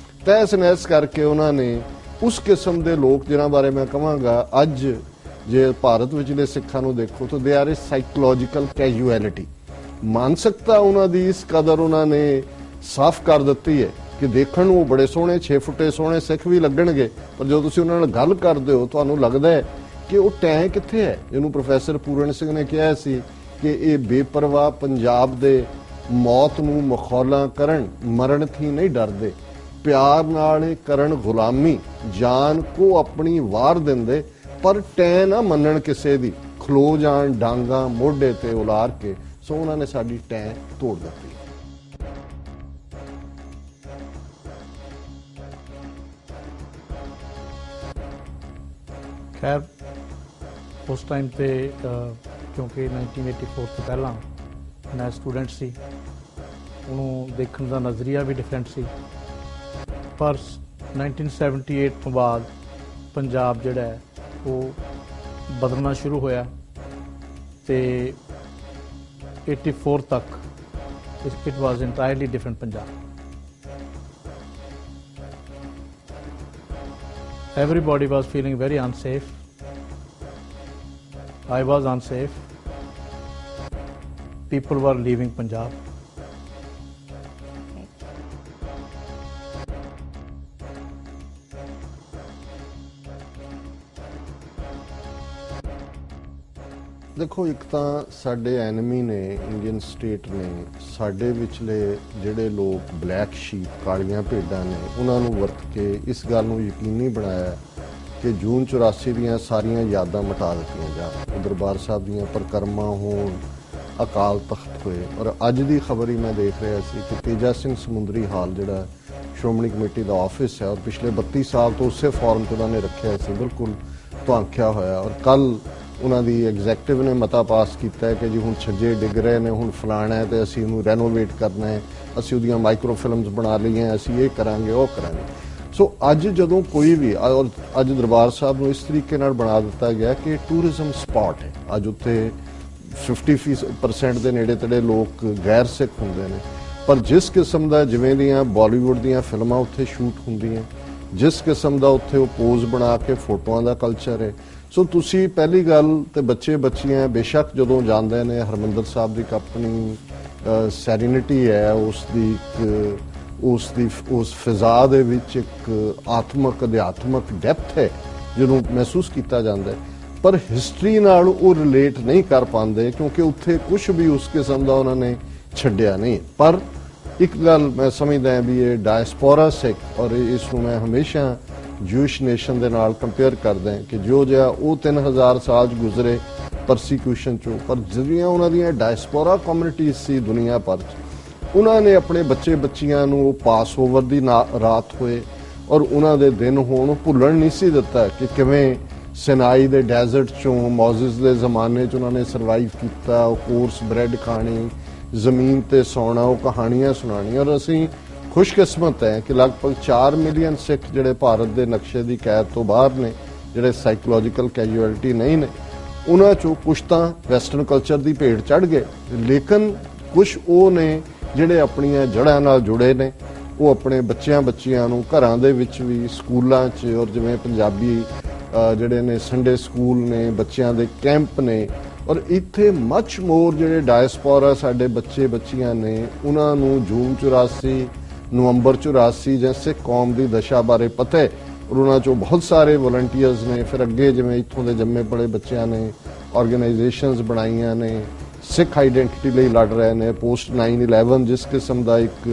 ਤਹਿਸ ਨਹਿਸ ਕਰਕੇ ਉਹਨਾਂ ਨੇ ਉਸ ਕਿਸਮ ਦੇ ਲੋਕ ਜਿਨ੍ਹਾਂ ਬਾਰੇ ਮੈਂ ਕਹਾਂਗਾ ਅੱਜ ਜੇ ਭਾਰਤ ਵਿਚਲੇ ਸਿੱਖਾਂ ਨੂੰ ਦੇਖੋ ਤਾਂ ਦੇ ਆਰ ਏ ਸਾਈਕੋਲੋਜੀਕਲ ਕੈਜੂਅਲਿਟੀ। ਮਾਨਸਿਕਤਾ ਉਹਨਾਂ ਦੀ ਇਸ ਕਦਰ ਉਹਨਾਂ ਨੇ ਸਾਫ਼ ਕਰ ਦਿੱਤੀ ਹੈ ਕਿ ਦੇਖਣ ਨੂੰ ਉਹ ਬੜੇ ਸੋਹਣੇ 6 ਫੁੱਟੇ ਸੋਹਣੇ ਸਿੱਖ ਵੀ ਲੱਗਣਗੇ, ਪਰ ਜਦੋਂ ਤੁਸੀਂ ਉਹਨਾਂ ਨਾਲ ਗੱਲ ਕਰਦੇ ਹੋ ਤੁਹਾਨੂੰ ਲੱਗਦਾ ਹੈ ਕਿ ਉਹ ਟੈਂ ਕਿੱਥੇ ਹੈ। ਇਹਨੂੰ ਪ੍ਰੋਫੈਸਰ ਪੂਰਨ ਸਿੰਘ ਨੇ ਕਿਹਾ ਸੀ ਕਿ ਇਹ ਬੇਪਰਵਾਹ ਪੰਜਾਬ ਦੇ ਮੌਤ ਨੂੰ ਮਖੌਲਾਂ ਕਰਨ, ਮਰਨ ਥੀ ਨਹੀਂ ਡਰਦੇ, ਪਿਆਰ ਨਾਲ ਇਹ ਕਰਨ ਗੁਲਾਮੀ, ਜਾਨ ਕੋ ਆਪਣੀ ਵਾਰ ਦਿੰਦੇ, ਪਰ ਟੈਂ ਨਾ ਮੰਨਣ ਕਿਸੇ ਦੀ, ਖਲੋ ਜਾਣ ਡਾਂਗਾ ਮੋਢੇ ਤੇ ਉਲਾਰ ਕੇ। ਸੋ ਉਹਨਾਂ ਨੇ ਸਾਡੀ ਟੈਂ ਤੋੜ ਦਿੱਤੀ। ਖੈਰ ਉਸ ਟਾਈਮ ਤੇ ਕਿਉਂਕਿ 1984 ਤੋਂ ਪਹਿਲਾਂ ਮੈਂ ਸਟੂਡੈਂਟ ਸੀ, ਉਹਨੂੰ ਦੇਖਣ ਦਾ ਨਜ਼ਰੀਆ ਵੀ ਡਿਫਰੈਂਟ ਸੀ। ਪਰ 1978 ਤੋਂ ਬਾਅਦ ਪੰਜਾਬ ਜਿਹੜਾ ਹੈ ਉਹ ਬਦਲਣਾ ਸ਼ੁਰੂ ਹੋਇਆ ਤੇ 84 ਤੱਕ it was entirely different Punjab. Everybody was feeling very unsafe. I was unsafe. People were leaving Punjab. ਦੇਖੋ, ਇੱਕ ਤਾਂ ਸਾਡੇ ਐਨਮੀ ਨੇ, ਇੰਡੀਅਨ ਸਟੇਟ ਨੇ, ਸਾਡੇ ਵਿਚਲੇ ਜਿਹੜੇ ਲੋਕ ਬਲੈਕ ਸ਼ੀਪ, ਕਾਲੀਆਂ ਭੇਡਾਂ ਨੇ, ਉਹਨਾਂ ਨੂੰ ਵਰਤ ਕੇ ਇਸ ਗੱਲ ਨੂੰ ਯਕੀਨੀ ਬਣਾਇਆ ਕਿ ਜੂਨ 84 ਦੀਆਂ ਸਾਰੀਆਂ ਯਾਦਾਂ ਮਿਟਾ ਦਿੱਤੀਆਂ ਜਾਣ। ਦਰਬਾਰ ਸਾਹਿਬ ਦੀਆਂ ਪਰਿਕਰਮਾ ਹੋਣ, ਅਕਾਲ ਤਖਤ ਹੋਏ। ਔਰ ਅੱਜ ਦੀ ਖਬਰ ਹੀ ਮੈਂ ਦੇਖ ਰਿਹਾ ਸੀ ਕਿ ਤੇਜਾ ਸਿੰਘ ਸਮੁੰਦਰੀ ਹਾਲ ਜਿਹੜਾ ਸ਼੍ਰੋਮਣੀ ਕਮੇਟੀ ਦਾ ਆਫਿਸ ਹੈ, ਔਰ ਪਿਛਲੇ 32 ਸਾਲ ਤੋਂ ਉਸੇ ਫਾਰਮ 'ਚ ਉਹਨਾਂ ਨੇ ਰੱਖਿਆ ਸੀ, ਬਿਲਕੁਲ ਧੁਆਂਖਿਆ ਹੋਇਆ। ਔਰ ਕੱਲ੍ਹ ਉਹਨਾਂ ਦੀ ਐਗਜ਼ੈਕਟਿਵ ਨੇ ਮਤਾ ਪਾਸ ਕੀਤਾ ਹੈ ਕਿ ਜੀ ਹੁਣ ਛੱਜੇ ਡਿੱਗ ਰਹੇ ਨੇ, ਹੁਣ ਫਲਾਣਾ ਹੈ ਤੇ ਅਸੀਂ ਇਹਨੂੰ ਰੈਨੋਵੇਟ ਕਰਨਾ ਹੈ, ਅਸੀਂ ਉਹਦੀਆਂ ਮਾਈਕਰੋ ਫਿਲਮਸ ਬਣਾ ਲਈਆਂ, ਅਸੀਂ ਇਹ ਕਰਾਂਗੇ, ਉਹ ਕਰਾਂਗੇ। ਸੋ ਅੱਜ ਜਦੋਂ ਕੋਈ ਵੀ, ਔਰ ਅੱਜ ਦਰਬਾਰ ਸਾਹਿਬ ਨੂੰ ਇਸ ਤਰੀਕੇ ਨਾਲ ਬਣਾ ਦਿੱਤਾ ਗਿਆ ਕਿ ਟੂਰਿਜ਼ਮ ਸਪਾਟ ਹੈ। ਅੱਜ ਉੱਥੇ 50% ਦੇ ਨੇੜੇ ਤੇੜੇ ਲੋਕ ਗੈਰ ਸਿੱਖ ਹੁੰਦੇ ਨੇ, ਪਰ ਜਿਸ ਕਿਸਮ ਦਾ, ਜਿਵੇਂ ਦੀਆਂ ਬਾਲੀਵੁੱਡ ਦੀਆਂ ਫਿਲਮਾਂ ਉੱਥੇ ਸ਼ੂਟ ਹੁੰਦੀਆਂ, ਜਿਸ ਕਿਸਮ ਦਾ ਉੱਥੇ ਉਹ ਪੋਜ਼ ਬਣਾ ਕੇ ਫੋਟੋਆਂ ਦਾ ਕਲਚਰ ਹੈ। ਸੋ ਤੁਸੀਂ ਪਹਿਲੀ ਗੱਲ ਤੇ ਬੱਚੇ ਬੱਚੀਆਂ ਬੇਸ਼ੱਕ ਜਦੋਂ ਜਾਂਦੇ ਨੇ, ਹਰਮੰਦਰ ਸਾਹਿਬ ਦੀ ਆਪਣੀ ਸੈਰੀਨਿਟੀ ਹੈ, ਉਸ ਫਿਜ਼ਾ ਦੇ ਵਿੱਚ ਇੱਕ ਆਤਮਕ ਅਧਿਆਤਮਕ ਡੈਪਥ ਹੈ ਜਿਹਨੂੰ ਮਹਿਸੂਸ ਕੀਤਾ ਜਾਂਦਾ ਹੈ। ਪਰ ਹਿਸਟਰੀ ਨਾਲ ਉਹ ਰਿਲੇਟ ਨਹੀਂ ਕਰ ਪਾਉਂਦੇ ਕਿਉਂਕਿ ਉੱਥੇ ਕੁਝ ਵੀ ਉਸ ਕਿਸਮ ਦਾ ਉਹਨਾਂ ਨੇ ਛੱਡਿਆ ਨਹੀਂ। ਪਰ ਇੱਕ ਗੱਲ ਮੈਂ ਸਮਝਦਾ ਵੀ ਇਹ ਡਾਇਸਪੋਰਾ ਸਿੱਖ, ਔਰ ਇਸ ਨੂੰ ਮੈਂ ਹਮੇਸ਼ਾ ਜੂਇਸ਼ ਨੇਸ਼ਨ ਦੇ ਨਾਲ ਕੰਪੇਅਰ ਕਰਦਾ ਕਿ ਜੋ ਜਿਹਾ ਉਹ 3000 ਸਾਲ 'ਚ ਗੁਜ਼ਰੇ ਪਰਸੀਕਿਊਸ਼ਨ 'ਚੋਂ, ਪਰ ਜਿਹੜੀਆਂ ਉਹਨਾਂ ਦੀਆਂ ਡਾਇਸਪੋਰਾ ਕਮਿਊਨਿਟੀਜ਼ ਸੀ ਦੁਨੀਆ ਭਰ 'ਚ, ਉਹਨਾਂ ਨੇ ਆਪਣੇ ਬੱਚੇ ਬੱਚੀਆਂ ਨੂੰ ਉਹ ਪਾਸ ਓਵਰ ਦੀ ਰਾਤ ਹੋਏ ਔਰ ਉਹਨਾਂ ਦੇ ਦਿਨ ਹੋਣ, ਉਹ ਭੁੱਲਣ ਨਹੀਂ ਸੀ ਦਿੱਤਾ ਕਿ ਕਿਵੇਂ ਸਿਨਾਈ ਦੇ ਡੈਜ਼ਰਟ 'ਚੋਂ ਮੌਜ਼ਿਸ ਦੇ ਜ਼ਮਾਨੇ 'ਚ ਉਹਨਾਂ ਨੇ ਸਰਵਾਈਵ ਕੀਤਾ, ਉਹ ਕੋਰਸ ਬ੍ਰੈਡ ਖਾਣੀ, ਜ਼ਮੀਨ ਤੇ ਸੌਣਾ, ਉਹ ਕਹਾਣੀਆਂ ਸੁਣਾਉਣੀਆਂ। ਔਰ ਅਸੀਂ ਖੁਸ਼ਕਿਸਮਤ ਹੈ ਕਿ ਲਗਭਗ 4 ਮਿਲੀਅਨ ਸਿੱਖ ਜਿਹੜੇ ਭਾਰਤ ਦੇ ਨਕਸ਼ੇ ਦੀ ਕੈਦ ਤੋਂ ਬਾਹਰ ਨੇ, ਜਿਹੜੇ ਸਾਈਕੋਲੋਜੀਕਲ ਕੈਜੂਅਲਟੀ ਨਹੀਂ ਨੇ, ਉਹਨਾਂ 'ਚੋਂ ਕੁਛ ਤਾਂ ਵੈਸਟਰਨ ਕਲਚਰ ਦੀ ਭੇਟ ਚੜ੍ਹ ਗਏ, ਲੇਕਿਨ ਕੁਛ ਉਹ ਨੇ ਜਿਹੜੇ ਆਪਣੀਆਂ ਜੜ੍ਹਾਂ ਨਾਲ ਜੁੜੇ ਨੇ। ਉਹ ਆਪਣੇ ਬੱਚਿਆਂ ਬੱਚੀਆਂ ਨੂੰ ਘਰਾਂ ਦੇ ਵਿੱਚ ਵੀ, ਸਕੂਲਾਂ 'ਚ, ਔਰ ਜਿਵੇਂ ਪੰਜਾਬੀ ਜਿਹੜੇ ਨੇ ਸੰਡੇ ਸਕੂਲ ਨੇ, ਬੱਚਿਆਂ ਦੇ ਕੈਂਪ ਨੇ, ਔਰ ਇੱਥੇ ਮੱਚ ਮੋਰ ਜਿਹੜੇ ਡਾਇਸਪੋਰਾ ਸਾਡੇ ਬੱਚੇ ਬੱਚੀਆਂ ਨੇ, ਉਹਨਾਂ ਨੂੰ ਜੂਨ 84, ਨਵੰਬਰ 84 ਜਾਂ ਸਿੱਖ ਕੌਮ ਦੀ ਦਸ਼ਾ ਬਾਰੇ ਪਤਾ ਹੈ। ਔਰ ਉਹਨਾਂ 'ਚੋਂ ਬਹੁਤ ਸਾਰੇ ਵਲੰਟੀਅਰਸ ਨੇ, ਫਿਰ ਅੱਗੇ ਜਿਵੇਂ ਇੱਥੋਂ ਦੇ ਜੰਮੇ ਪੜੇ ਬੱਚਿਆਂ ਨੇ ਆਰਗੇਨਾਈਜੇਸ਼ਨਸ ਬਣਾਈਆਂ ਨੇ, ਸਿੱਖ ਆਈਡੈਂਟੀਟੀ ਲਈ ਲੜ ਰਹੇ ਨੇ, ਪੋਸਟ 9/11 ਜਿਸ ਕਿਸਮ ਦਾ ਇੱਕ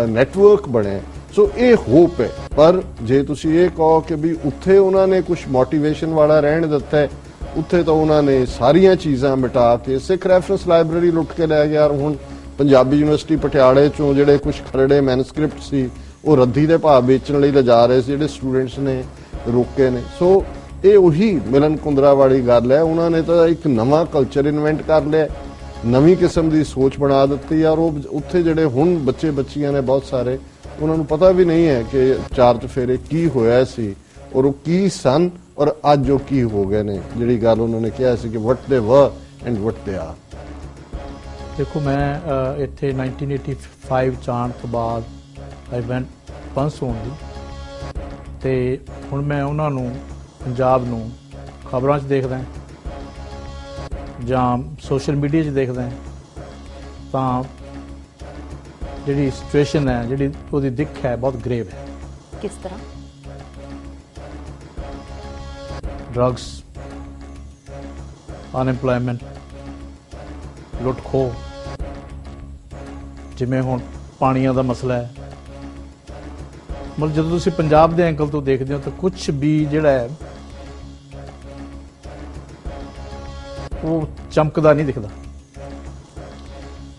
ਨੈਟਵਰਕ ਬਣਿਆ। ਸੋ ਇਹ ਹੋਪ ਹੈ। ਪਰ ਜੇ ਤੁਸੀਂ ਇਹ ਕਹੋ ਕਿ ਵੀ ਉੱਥੇ ਉਹਨਾਂ ਨੇ ਕੁਝ ਮੋਟੀਵੇਸ਼ਨ ਵਾਲਾ ਰਹਿਣ ਦਿੱਤਾ ਹੈ, ਉੱਥੇ ਤਾਂ ਉਹਨਾਂ ਨੇ ਸਾਰੀਆਂ ਚੀਜ਼ਾਂ ਮਿਟਾ ਕੇ ਸਿੱਖ ਰੈਫਰੈਂਸ ਲਾਇਬ੍ਰੇਰੀ ਲੁੱਟ ਕੇ ਲੈ ਗਿਆ। ਹੁਣ ਪੰਜਾਬੀ ਯੂਨੀਵਰਸਿਟੀ ਪਟਿਆਲੇ 'ਚੋਂ ਜਿਹੜੇ ਕੁਝ ਖਰੜੇ ਮੈਨੂਸਕ੍ਰਿਪਟ ਸੀ ਉਹ ਰੱਦੀ ਦੇ ਭਾਅ ਵੇਚਣ ਲਈ ਲਿਜਾ ਰਹੇ ਸੀ, ਜਿਹੜੇ ਸਟੂਡੈਂਟਸ ਨੇ ਰੋਕੇ ਨੇ। ਸੋ ਇਹ ਉਹੀ ਮਿਲਨ ਕੁੰਦਰਾ ਵਾਲੀ ਗੱਲ ਹੈ। ਉਹਨਾਂ ਨੇ ਤਾਂ ਇੱਕ ਨਵਾਂ ਕਲਚਰ ਇਨਵੈਂਟ ਕਰ ਲਿਆ, ਨਵੀਂ ਕਿਸਮ ਦੀ ਸੋਚ ਬਣਾ ਦਿੱਤੀ। ਔਰ ਉਹ ਉੱਥੇ ਜਿਹੜੇ ਹੁਣ ਬੱਚੇ ਬੱਚੀਆਂ ਨੇ ਬਹੁਤ ਸਾਰੇ, ਉਹਨਾਂ ਨੂੰ ਪਤਾ ਵੀ ਨਹੀਂ ਹੈ ਕਿ 4 ਚੁਫੇਰੇ ਕੀ ਹੋਇਆ ਸੀ ਔਰ ਉਹ ਕੀ ਸਨ ਔਰ ਅੱਜ ਉਹ ਕੀ ਹੋ ਗਏ ਨੇ। ਜਿਹੜੀ ਗੱਲ ਉਹਨਾਂ ਨੇ ਕਿਹਾ ਸੀ ਕਿ ਵਟ ਦੇ ਵਰ ਐਂਡ ਵਟ ਦੇ ਆਰ। ਦੇਖੋ, ਮੈਂ ਇੱਥੇ 1985 ਚ ਆਉਣ ਤੋਂ ਬਾਅਦ ਆਈ ਵੈਂਟ ਪੰਸ ਓਨਲੀ, ਤੇ ਹੁਣ ਮੈਂ ਉਹਨਾਂ ਨੂੰ, ਪੰਜਾਬ ਨੂੰ ਖਬਰਾਂ 'ਚ ਦੇਖਦਾ ਜਾਂ ਸੋਸ਼ਲ ਮੀਡੀਆ 'ਚ ਦੇਖਦਾ ਤਾਂ ਜਿਹੜੀ ਸਿਚੁਏਸ਼ਨ ਹੈ, ਜਿਹੜੀ ਉਹਦੀ ਦਿੱਖ ਹੈ, ਬਹੁਤ ਗ੍ਰੇਵ ਹੈ। ਕਿਸ ਤਰ੍ਹਾਂ? ਡਰੱਗਸ, ਅਨਐਮਪਲੋਇਮੈਂਟ, ਲੁੱਟ ਖੋਹ, ਜਿਵੇਂ ਹੁਣ ਪਾਣੀਆਂ ਦਾ ਮਸਲਾ ਹੈ। ਮਤਲਬ ਜਦੋਂ ਤੁਸੀਂ ਪੰਜਾਬ ਦੇ ਐਂਗਲ ਤੋਂ ਦੇਖਦੇ ਹੋ ਤਾਂ ਕੁਝ ਵੀ ਜਿਹੜਾ ਹੈ ਉਹ ਚਮਕਦਾ ਨਹੀਂ ਦਿਖਦਾ।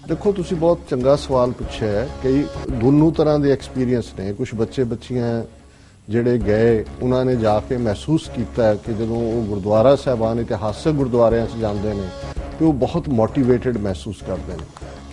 ਦੇਖੋ, ਤੁਸੀਂ ਬਹੁਤ ਚੰਗਾ ਸਵਾਲ ਪੁੱਛਿਆ ਹੈ। ਕਈ ਦੋਨੋਂ ਤਰ੍ਹਾਂ ਦੇ ਐਕਸਪੀਰੀਅੰਸ ਨੇ। ਕੁਝ ਬੱਚੇ ਬੱਚੀਆਂ ਜਿਹੜੇ ਗਏ, ਉਹਨਾਂ ਨੇ ਜਾ ਕੇ ਮਹਿਸੂਸ ਕੀਤਾ ਕਿ ਜਦੋਂ ਉਹ ਗੁਰਦੁਆਰਾ ਸਾਹਿਬਾਨ, ਇਤਿਹਾਸਕ ਗੁਰਦੁਆਰਿਆਂ 'ਚ ਜਾਂਦੇ ਨੇ ਤੇ ਉਹ ਬਹੁਤ ਮੋਟੀਵੇਟਡ ਮਹਿਸੂਸ ਕਰਦੇ ਨੇ।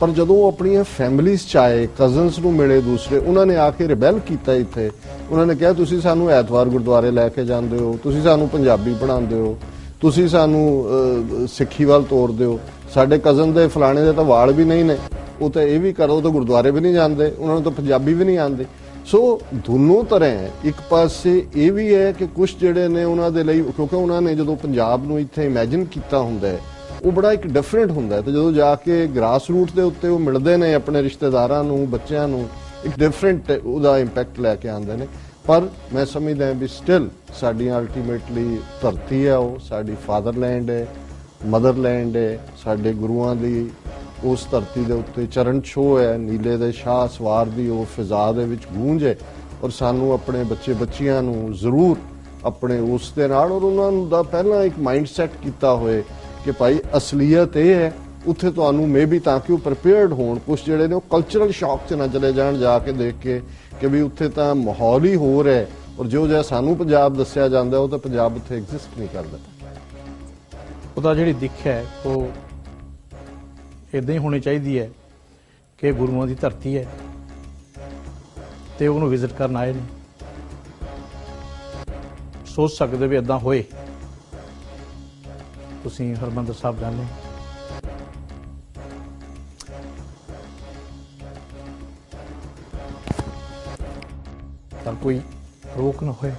ਪਰ ਜਦੋਂ ਉਹ ਆਪਣੀਆਂ ਫੈਮਿਲੀਜ਼ 'ਚ ਆਏ, ਕਜ਼ਨਸ ਨੂੰ ਮਿਲੇ ਦੂਸਰੇ, ਉਹਨਾਂ ਨੇ ਆ ਕੇ ਰਿਬੈਲ ਕੀਤਾ ਇੱਥੇ। ਉਹਨਾਂ ਨੇ ਕਿਹਾ ਤੁਸੀਂ ਸਾਨੂੰ ਐਤਵਾਰ ਗੁਰਦੁਆਰੇ ਲੈ ਕੇ ਜਾਂਦੇ ਹੋ, ਤੁਸੀਂ ਸਾਨੂੰ ਪੰਜਾਬੀ ਪੜ੍ਹਾਉਂਦੇ ਹੋ, ਤੁਸੀਂ ਸਾਨੂੰ ਸਿੱਖੀ ਵੱਲ ਤੋਰਦੇ ਹੋ। ਸਾਡੇ ਕਜ਼ਨ ਦੇ ਫਲਾਣੇ ਦੇ ਤਾਂ ਵਾਲ ਵੀ ਨਹੀਂ ਨੇ, ਉਹ ਤਾਂ ਇਹ ਵੀ ਕਰੋ, ਉਹ ਤਾਂ ਗੁਰਦੁਆਰੇ ਵੀ ਨਹੀਂ ਜਾਂਦੇ, ਉਹਨਾਂ ਨੂੰ ਤਾਂ ਪੰਜਾਬੀ ਵੀ ਨਹੀਂ ਆਉਂਦੀ। ਸੋ ਦੋਨੋਂ ਤਰ੍ਹਾਂ ਹੈ। ਇੱਕ ਪਾਸੇ ਇਹ ਵੀ ਹੈ ਕਿ ਕੁਝ ਜਿਹੜੇ ਨੇ ਉਹਨਾਂ ਦੇ ਲਈ, ਕਿਉਂਕਿ ਉਹਨਾਂ ਨੇ ਜਦੋਂ ਪੰਜਾਬ ਨੂੰ ਇੱਥੇ ਇਮੇਜਿਨ ਕੀਤਾ ਹੁੰਦਾ ਹੈ ਉਹ ਬੜਾ ਇੱਕ ਡਿਫਰੈਂਟ ਹੁੰਦਾ ਹੈ, ਤੇ ਜਦੋਂ ਜਾ ਕੇ ਗ੍ਰਾਸ ਰੂਟ ਦੇ ਉੱਤੇ ਉਹ ਮਿਲਦੇ ਨੇ ਆਪਣੇ ਰਿਸ਼ਤੇਦਾਰਾਂ ਨੂੰ, ਬੱਚਿਆਂ ਨੂੰ, ਇੱਕ ਡਿਫਰੈਂਟ ਉਹਦਾ ਇੰਪੈਕਟ ਲੈ ਕੇ ਆਉਂਦੇ ਨੇ। ਪਰ ਮੈਂ ਸਮਝਦਾ ਵੀ ਸਟਿਲ ਸਾਡੀਆਂ ਅਲਟੀਮੇਟਲੀ ਧਰਤੀ ਹੈ, ਉਹ ਸਾਡੀ ਫਾਦਰਲੈਂਡ ਹੈ, ਮਦਰਲੈਂਡ ਹੈ, ਸਾਡੇ ਗੁਰੂਆਂ ਦੀ ਉਸ ਧਰਤੀ ਦੇ ਉੱਤੇ ਚਰਨ ਛੋਹ ਹੈ, ਨੀਲੇ ਦੇ ਸ਼ਾਹ ਸਵਾਰ ਦੀ ਉਹ ਫਿਜ਼ਾ ਦੇ ਵਿੱਚ ਗੂੰਜ ਹੈ। ਔਰ ਸਾਨੂੰ ਆਪਣੇ ਬੱਚੇ ਬੱਚੀਆਂ ਨੂੰ ਜ਼ਰੂਰ ਆਪਣੇ ਉਸ ਦੇ ਨਾਲ, ਔਰ ਉਹਨਾਂ ਨੂੰ ਦਾ ਪਹਿਲਾਂ ਇੱਕ ਮਾਈਂਡ ਸੈੱਟ ਕੀਤਾ ਹੋਏ ਕਿ ਭਾਈ ਅਸਲੀਅਤ ਇਹ ਹੈ, ਉੱਥੇ ਤੁਹਾਨੂੰ ਮੇਬੀ ਤਾਂ ਕਿ ਉਹ ਪ੍ਰਿਪੇਅਰਡ ਹੋਣ, ਕੁਛ ਜਿਹੜੇ ਨੇ ਉਹ ਕਲਚਰਲ ਸ਼ੌਕ 'ਚ ਨਾ ਚਲੇ ਜਾਣ ਜਾ ਕੇ ਦੇਖ ਕੇ ਕਿ ਵੀ ਉੱਥੇ ਤਾਂ ਮਾਹੌਲ ਹੀ ਹੋਰ ਹੈ, ਔਰ ਜੋ ਜਿਹਾ ਸਾਨੂੰ ਪੰਜਾਬ ਦੱਸਿਆ ਜਾਂਦਾ ਉਹ ਤਾਂ ਪੰਜਾਬ ਉੱਥੇ ਐਗਜ਼ਿਸਟ ਨਹੀਂ ਕਰਦਾ। ਉਹਦਾ ਜਿਹੜੀ ਦਿੱਖ ਹੈ ਉਹ ਇਦਾਂ ਹੀ ਹੋਣੀ ਚਾਹੀਦੀ ਹੈ ਕਿ ਗੁਰੂਆਂ ਦੀ ਧਰਤੀ ਹੈ ਤੇ ਉਹਨੂੰ ਵਿਜ਼ਿਟ ਕਰਨ ਆਏ ਨੇ, ਸੋਚ ਸਕਦੇ ਵੀ ਇਦਾਂ ਹੋਏ। ਤੁਸੀਂ ਹਰਮੰਦਰ ਸਾਹਿਬ ਜਾਂਦੇ ਤਾਂ ਕੋਈ ਰੋਕ ਨਾ ਹੋਏ।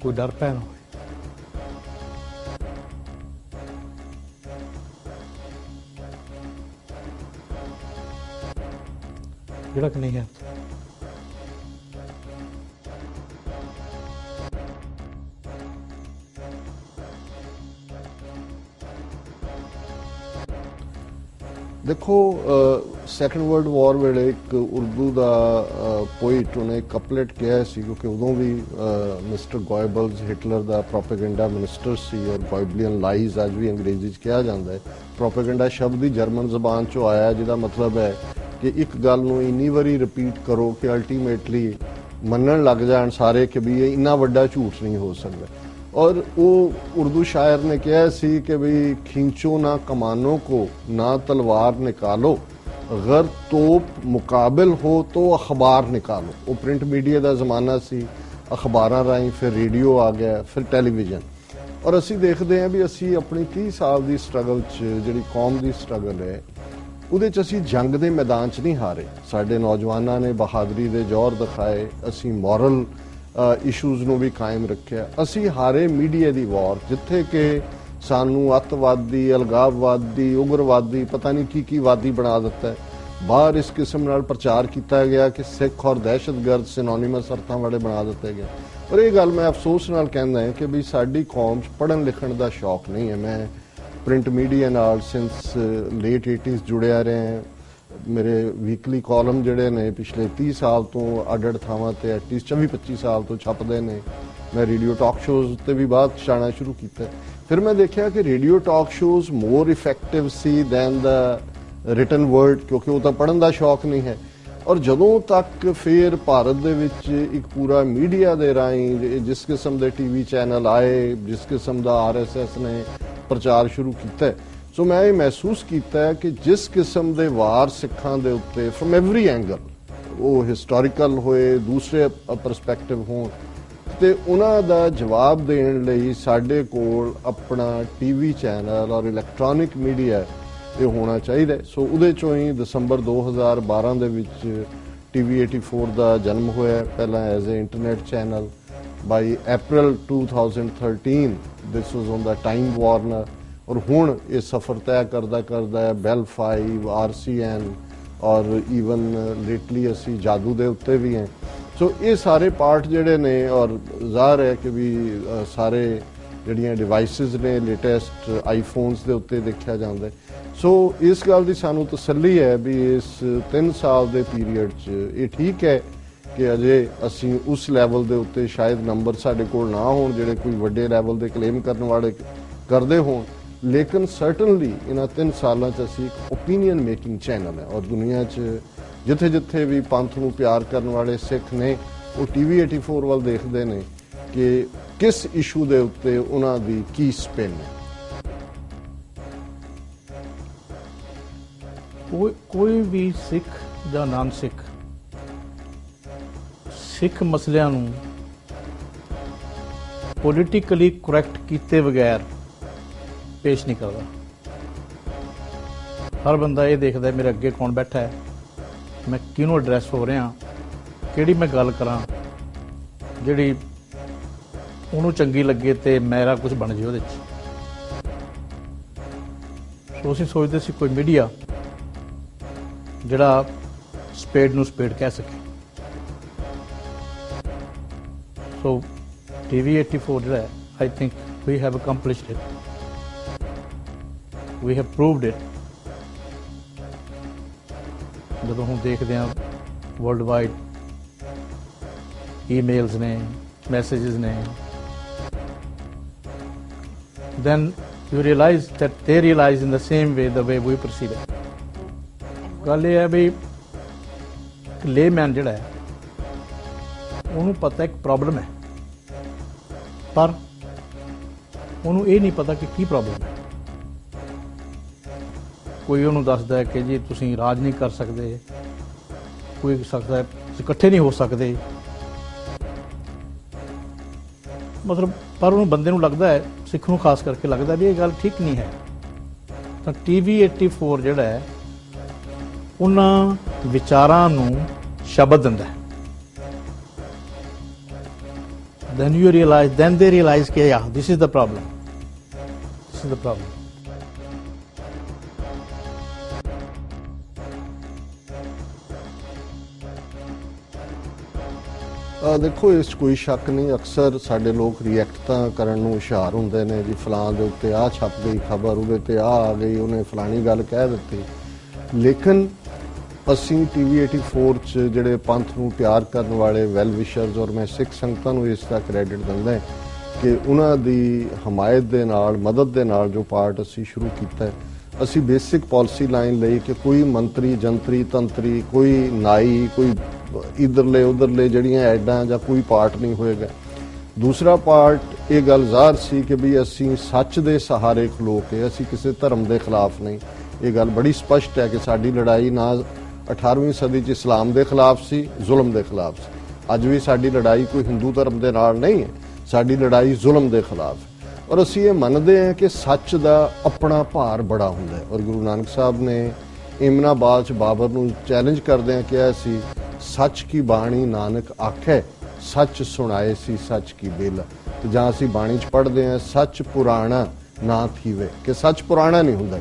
ਕੋਈ ਡਰ ਪੈ ਨਾ ਹੋਏ। ਜਿਹੜਾ ਕਿ ਨਹੀਂ ਹੈ। ਦੇਖੋ ਸੈਕੰਡ ਵਰਲਡ ਵਾਰ ਵੇਲੇ ਇੱਕ ਉਰਦੂ ਦਾ ਪੋਇਟ ਉਹਨੇ ਕਪਲੇਟ ਕਿਹਾ ਸੀ, ਕਿਉਂਕਿ ਉਦੋਂ ਵੀ ਮਿਸਟਰ ਗੋਇਬਲਸ ਹਿਟਲਰ ਦਾ ਪ੍ਰੋਪੇਗੈਂਡਾ ਮਿਨਿਸਟਰ ਸੀ, ਔਰ ਗੋਇਬਲੀਅਨ ਲਾਈਜ਼ ਅੱਜ ਵੀ ਅੰਗਰੇਜ਼ੀ 'ਚ ਕਿਹਾ ਜਾਂਦਾ ਹੈ। ਪ੍ਰੋਪੇਗੈਂਡਾ ਸ਼ਬਦ ਹੀ ਜਰਮਨ ਜ਼ਬਾਨ 'ਚੋਂ ਆਇਆ, ਜਿਹਦਾ ਮਤਲਬ ਹੈ ਕਿ ਇੱਕ ਗੱਲ ਨੂੰ ਇੰਨੀ ਵਾਰੀ ਰਿਪੀਟ ਕਰੋ ਕਿ ਅਲਟੀਮੇਟਲੀ ਮੰਨਣ ਲੱਗ ਜਾਣ ਸਾਰੇ ਕਿ ਵੀ ਇਹ ਇੰਨਾ ਵੱਡਾ ਝੂਠ ਨਹੀਂ ਹੋ ਸਕਦਾ। और वो उर्दू शायर ने कहा सी कि भाई खींचो ना कमानों को, ना तलवार निकालो, अगर तोप मुकाबिल हो तो अखबार निकालो। वो प्रिंट मीडिया का जमाना सी, अखबारां राही फिर रेडियो आ गया, फिर टैलीविजन। और असी देखते हैं भी असी अपनी 30 साल की स्ट्रगल जी कौम की स्ट्रगल है ਉਹਦੇ 'ਚ ਅਸੀਂ ਜੰਗ ਦੇ ਮੈਦਾਨ 'ਚ ਨਹੀਂ ਹਾਰੇ। ਸਾਡੇ ਨੌਜਵਾਨਾਂ ਨੇ ਬਹਾਦਰੀ ਦੇ ਜੌਹਰ ਦਿਖਾਏ, ਅਸੀਂ ਮੋਰਲ ਇਸ਼ੂਜ਼ ਨੂੰ ਵੀ ਕਾਇਮ ਰੱਖਿਆ। ਅਸੀਂ ਹਾਰੇ ਮੀਡੀਆ ਦੀ ਵਾਰ, ਜਿੱਥੇ ਕਿ ਸਾਨੂੰ ਅੱਤਵਾਦੀ, ਅਲਗਾਵਵਾਦੀ, ਉਗਰਵਾਦੀ, ਪਤਾ ਨਹੀਂ ਕੀ ਕੀ ਵਾਦੀ ਬਣਾ ਦਿੱਤਾ ਹੈ। ਬਾਹਰ ਇਸ ਕਿਸਮ ਨਾਲ ਪ੍ਰਚਾਰ ਕੀਤਾ ਗਿਆ ਕਿ ਸਿੱਖ ਔਰ ਦਹਿਸ਼ਤਗਰਦ ਸਿਨੋਨਿਮਸ ਅਰਥਾਂ ਵਾਲੇ ਬਣਾ ਦਿੱਤੇ ਗਏ। ਔਰ ਇਹ ਗੱਲ ਮੈਂ ਅਫਸੋਸ ਨਾਲ ਕਹਿੰਦਾ ਹਾਂ ਕਿ ਵੀ ਸਾਡੀ ਕੌਮ 'ਚ ਪੜ੍ਹਨ ਲਿਖਣ ਦਾ ਸ਼ੌਕ ਨਹੀਂ ਹੈ। ਮੈਂ ਪ੍ਰਿੰਟ ਮੀਡੀਆ ਨਾਲ ਸਿੰਸ ਲੇਟ 80s ਜੁੜਿਆ ਰਿਹਾ। ਮੇਰੇ ਵੀਕਲੀ ਕਾਲਮ ਜਿਹੜੇ ਨੇ ਪਿਛਲੇ 30 ਸਾਲ ਤੋਂ ਅੱਡ-ਅੱਡ ਥਾਵਾਂ ਤੇ ਐਟਲੀਸਟ 24-25 ਸਾਲ ਤੋਂ ਛਪਦੇ ਨੇ। ਮੈਂ ਰੇਡੀਓ ਟਾਕ ਸ਼ੋਜ਼ ਤੇ ਵੀ ਬਾਅਦ ਜਾਣਾ ਸ਼ੁਰੂ ਕੀਤਾ। ਫਿਰ ਮੈਂ ਦੇਖਿਆ ਕਿ ਰੇਡੀਓ ਟਾਕ ਸ਼ੋਜ਼ ਮੋਰ ਇਫੈਕਟਿਵ ਸੀ ਦੈਨ ਦਾ ਰਿਟਨ ਵਰਡ, ਕਿਉਂਕਿ ਉਹ ਤਾਂ ਪੜ੍ਹਨ ਦਾ ਸ਼ੌਕ ਨਹੀਂ ਹੈ। ਔਰ ਜਦੋਂ ਤੱਕ ਫਿਰ ਭਾਰਤ ਦੇ ਵਿੱਚ ਇੱਕ ਪੂਰਾ ਮੀਡੀਆ ਦੇ ਰਾਹੀਂ ਜਿਸ ਕਿਸਮ ਦੇ ਟੀਵੀ ਚੈਨਲ ਆਏ, ਜਿਸ ਕਿਸਮ ਦਾ RSS ਨੇ ਪ੍ਰਚਾਰ ਸ਼ੁਰੂ ਕੀਤਾ, ਸੋ ਮੈਂ ਇਹ ਮਹਿਸੂਸ ਕੀਤਾ ਕਿ ਜਿਸ ਕਿਸਮ ਦੇ ਵਾਰ ਸਿੱਖਾਂ ਦੇ ਉੱਤੇ ਫਰਮ ਐਵਰੀ ਐਂਗਲ, ਉਹ ਹਿਸਟੋਰੀਕਲ ਹੋਏ, ਦੂਸਰੇ ਪਰਸਪੈਕਟਿਵ ਹੋਣ, ਤੇ ਉਹਨਾਂ ਦਾ ਜਵਾਬ ਦੇਣ ਲਈ ਸਾਡੇ ਕੋਲ ਆਪਣਾ ਟੀਵੀ ਚੈਨਲ ਔਰ ਇਲੈਕਟ੍ਰੋਨਿਕ ਮੀਡੀਆ ਇਹ ਹੋਣਾ ਚਾਹੀਦਾ। ਸੋ ਉਹਦੇ ਚੋਂ ਹੀ ਦਸੰਬਰ 2012 ਦੇ ਵਿੱਚ TV 84 ਦਾ ਜਨਮ ਹੋਇਆ, ਪਹਿਲਾਂ as a internet channel. By April 2013 this was on the Time Warner. ਔਰ ਹੁਣ ਇਹ ਸਫ਼ਰ ਤੈਅ ਕਰਦਾ ਹੈ Bell 5, RCN ਔਰ ਈਵਨ ਲੇਟਲੀ ਅਸੀਂ ਜਾਦੂ ਦੇ ਉੱਤੇ ਵੀ ਹਾਂ। ਸੋ ਇਹ ਸਾਰੇ ਪਾਰਟ ਜਿਹੜੇ ਨੇ, ਔਰ ਜ਼ਾਹਰ ਹੈ ਕਿ ਵੀ ਸਾਰੇ ਜਿਹੜੀਆਂ ਡਿਵਾਈਸਿਸ ਨੇ ਲੇਟੈਸਟ ਆਈਫੋਨਸ ਦੇ ਉੱਤੇ ਦੇਖਿਆ ਜਾਂਦਾ। ਸੋ ਇਸ ਗੱਲ ਦੀ ਸਾਨੂੰ ਤਸੱਲੀ ਹੈ ਵੀ ਇਸ 3 ਸਾਲ ਦੇ ਪੀਰੀਅਡ 'ਚ ਇਹ ਠੀਕ ਹੈ ਕਿ ਅਜੇ ਅਸੀਂ ਉਸ ਲੈਵਲ ਦੇ ਉੱਤੇ ਸ਼ਾਇਦ ਨੰਬਰ ਸਾਡੇ ਕੋਲ ਨਾ ਹੋਣ ਜਿਹੜੇ ਕੋਈ ਵੱਡੇ ਲੈਵਲ ਦੇ ਕਲੇਮ ਕਰਨ ਵਾਲੇ ਕਰਦੇ ਹੋਣ, ਲੇਕਿਨ ਸਰਟਨਲੀ ਇਹਨਾਂ 3 ਸਾਲਾਂ 'ਚ ਅਸੀਂ ਇੱਕ ਓਪੀਨੀਅਨ ਮੇਕਿੰਗ ਚੈਨਲ ਹੈ। ਔਰ ਦੁਨੀਆ 'ਚ ਜਿੱਥੇ ਜਿੱਥੇ ਵੀ ਪੰਥ ਨੂੰ ਪਿਆਰ ਕਰਨ ਵਾਲੇ ਸਿੱਖ ਨੇ, ਉਹ TV 84 ਵੱਲ ਦੇਖਦੇ ਨੇ ਕਿ ਕਿਸ ਇਸ਼ੂ ਦੇ ਉੱਤੇ ਉਹਨਾਂ ਦੀ ਕੀ ਸਪਿਨ ਹੈ। ਕੋਈ ਵੀ ਸਿੱਖ ਜਾਂ ਨਾਨ ਸਿੱਖ ਸਿੱਖ ਮਸਲਿਆਂ ਨੂੰ ਪੋਲੀਟੀਕਲੀ ਕਰੈਕਟ ਕੀਤੇ ਬਗੈਰ ਪੇਸ਼ ਨਹੀਂ ਕਰਦਾ। ਹਰ ਬੰਦਾ ਇਹ ਦੇਖਦਾ ਮੇਰੇ ਅੱਗੇ ਕੌਣ ਬੈਠਾ ਹੈ, ਮੈਂ ਕਿਹਨੂੰ ਐਡਰੈਸ ਹੋ ਰਿਹਾ, ਕਿਹੜੀ ਮੈਂ ਗੱਲ ਕਰਾਂ ਜਿਹੜੀ ਉਹਨੂੰ ਚੰਗੀ ਲੱਗੇ ਤੇ ਮੇਰਾ ਕੁਝ ਬਣ ਜੇ ਉਹਦੇ 'ਚ। ਸੋ ਅਸੀਂ ਸੋਚਦੇ ਸੀ ਕੋਈ ਮੀਡੀਆ ਜਿਹੜਾ ਸਪੇਡ ਨੂੰ ਸਪੇਡ ਕਹਿ ਸਕੇ। ਸੋ TV 84 ਜਿਹੜਾ ਹੈ, I think we have accomplished it. We have proved it. ਜਦੋਂ ਹੁਣ ਦੇਖਦੇ ਹਾਂ ਵਰਲਡ ਵਾਈਡ ਈਮੇਲਸ ਨੇ, ਮੈਸੇजेस ਨੇ, then you realize that they realize in the same way the way we perceive it. ਗੱਲ ਇਹ ਹੈ ਵੀ ਲੇਮੈਨ ਜਿਹੜਾ ਹੈ ਉਹਨੂੰ ਪਤਾ ਇੱਕ ਪ੍ਰੋਬਲਮ ਹੈ, ਪਰ ਉਹਨੂੰ ਇਹ ਨਹੀਂ ਪਤਾ ਕਿ ਕੀ ਪ੍ਰੋਬਲਮ ਹੈ। ਕੋਈ ਉਹਨੂੰ ਦੱਸਦਾ ਹੈ ਕਿ ਜੀ ਤੁਸੀਂ ਰਾਜ ਨਹੀਂ ਕਰ ਸਕਦੇ, ਕੋਈ ਸਕਦਾ ਹੈ ਤੁਸੀਂ ਇਕੱਠੇ ਨਹੀਂ ਹੋ ਸਕਦੇ, ਮਤਲਬ ਪਰ ਉਹਨੂੰ ਬੰਦੇ ਨੂੰ ਲੱਗਦਾ ਹੈ, ਸਿੱਖ ਨੂੰ ਖਾਸ ਕਰਕੇ ਲੱਗਦਾ ਵੀ ਇਹ ਗੱਲ ਠੀਕ ਨਹੀਂ ਹੈ। ਤਾਂ TV 84 ਜਿਹੜਾ ਹੈ ਉਹਨਾਂ ਵਿਚਾਰਾਂ ਨੂੰ ਸ਼ਬਦ ਦਿੰਦਾ ਹੈ। Then you realize, then they realize ਕਿ yeah, this is the problem. This is the problem. ਦੇਖੋ ਇਸ 'ਚ ਕੋਈ ਸ਼ੱਕ ਨਹੀਂ, ਅਕਸਰ ਸਾਡੇ ਲੋਕ ਰਿਐਕਟ ਤਾਂ ਕਰਨ ਨੂੰ ਹੁਸ਼ਿਆਰ ਹੁੰਦੇ ਨੇ ਜੀ, ਫਲਾਂ ਦੇ ਉੱਤੇ ਆਹ ਛਪ ਗਈ ਖਬਰ, ਉਹਦੇ ਤੇ ਆਹ ਆ ਗਈ, ਉਹਨੇ ਫਲਾਣੀ ਗੱਲ ਕਹਿ ਦਿੱਤੀ। ਲੇਕਿਨ ਅਸੀਂ TV 84 'ਚ ਜਿਹੜੇ ਪੰਥ ਨੂੰ ਪਿਆਰ ਕਰਨ ਵਾਲੇ ਵੈਲ ਵਿਸ਼ਰਸ, ਔਰ ਮੈਂ ਸਿੱਖ ਸੰਗਤਾਂ ਨੂੰ ਇਸ ਦਾ ਕ੍ਰੈਡਿਟ ਦਿੰਦਾ ਕਿ ਉਹਨਾਂ ਦੀ ਹਮਾਇਤ ਦੇ ਨਾਲ, ਮਦਦ ਦੇ ਨਾਲ ਜੋ ਪਾਰਟ ਅਸੀਂ ਸ਼ੁਰੂ ਕੀਤਾ, ਅਸੀਂ ਬੇਸਿਕ ਪਾਲਿਸੀ ਲਾਈਨ ਲਈ ਕਿ ਕੋਈ ਮੰਤਰੀ ਜੰਤਰੀ ਤੰਤਰੀ, ਕੋਈ ਨਾਈ, ਕੋਈ ਇਧਰਲੇ ਉਧਰਲੇ ਜਿਹੜੀਆਂ ਐਡਾਂ ਜਾਂ ਕੋਈ ਪਾਰਟ ਨਹੀਂ ਹੋਏਗਾ। ਦੂਸਰਾ ਪਾਰਟ ਇਹ ਗੱਲ ਜ਼ਾਹਰ ਸੀ ਕਿ ਵੀ ਅਸੀਂ ਸੱਚ ਦੇ ਸਹਾਰੇ ਖਲੋ ਕੇ, ਅਸੀਂ ਕਿਸੇ ਧਰਮ ਦੇ ਖਿਲਾਫ ਨਹੀਂ। ਇਹ ਗੱਲ ਬੜੀ ਸਪਸ਼ਟ ਹੈ ਕਿ ਸਾਡੀ ਲੜਾਈ ਨਾ 18ਵੀਂ ਸਦੀ 'ਚ ਇਸਲਾਮ ਦੇ ਖਿਲਾਫ ਸੀ, ਜ਼ੁਲਮ ਦੇ ਖਿਲਾਫ ਸੀ। ਅੱਜ ਵੀ ਸਾਡੀ ਲੜਾਈ ਕੋਈ ਹਿੰਦੂ ਧਰਮ ਦੇ ਨਾਲ ਨਹੀਂ ਹੈ, ਸਾਡੀ ਲੜਾਈ ਜ਼ੁਲਮ ਦੇ ਖਿਲਾਫ ਹੈ। ਔਰ ਅਸੀਂ ਇਹ ਮੰਨਦੇ ਹਾਂ ਕਿ ਸੱਚ ਦਾ ਆਪਣਾ ਭਾਰ ਬੜਾ ਹੁੰਦਾ ਹੈ। ਔਰ ਗੁਰੂ ਨਾਨਕ ਸਾਹਿਬ ਨੇ ਇਮਨਾਬਾਦ 'ਚ ਬਾਬਰ ਨੂੰ ਚੈਲੰਜ ਕਰਦਿਆਂ ਕਿਹਾ ਸੀ, ਸੱਚ ਕੀ ਬਾਣੀ ਨਾਨਕ ਆਖੇ, ਸੱਚ ਸੁਣਾਏ ਸੀ ਸੱਚ ਕੀ ਬੇਲਾ। ਤੇ ਜਾਂ ਅਸੀਂ ਬਾਣੀ 'ਚ ਪੜ੍ਹਦੇ ਹਾਂ, ਸੱਚ ਪੁਰਾਣਾ ਨਾ ਥੀਵੇ, ਕਿ ਸੱਚ ਪੁਰਾਣਾ ਨਹੀਂ ਹੁੰਦਾ।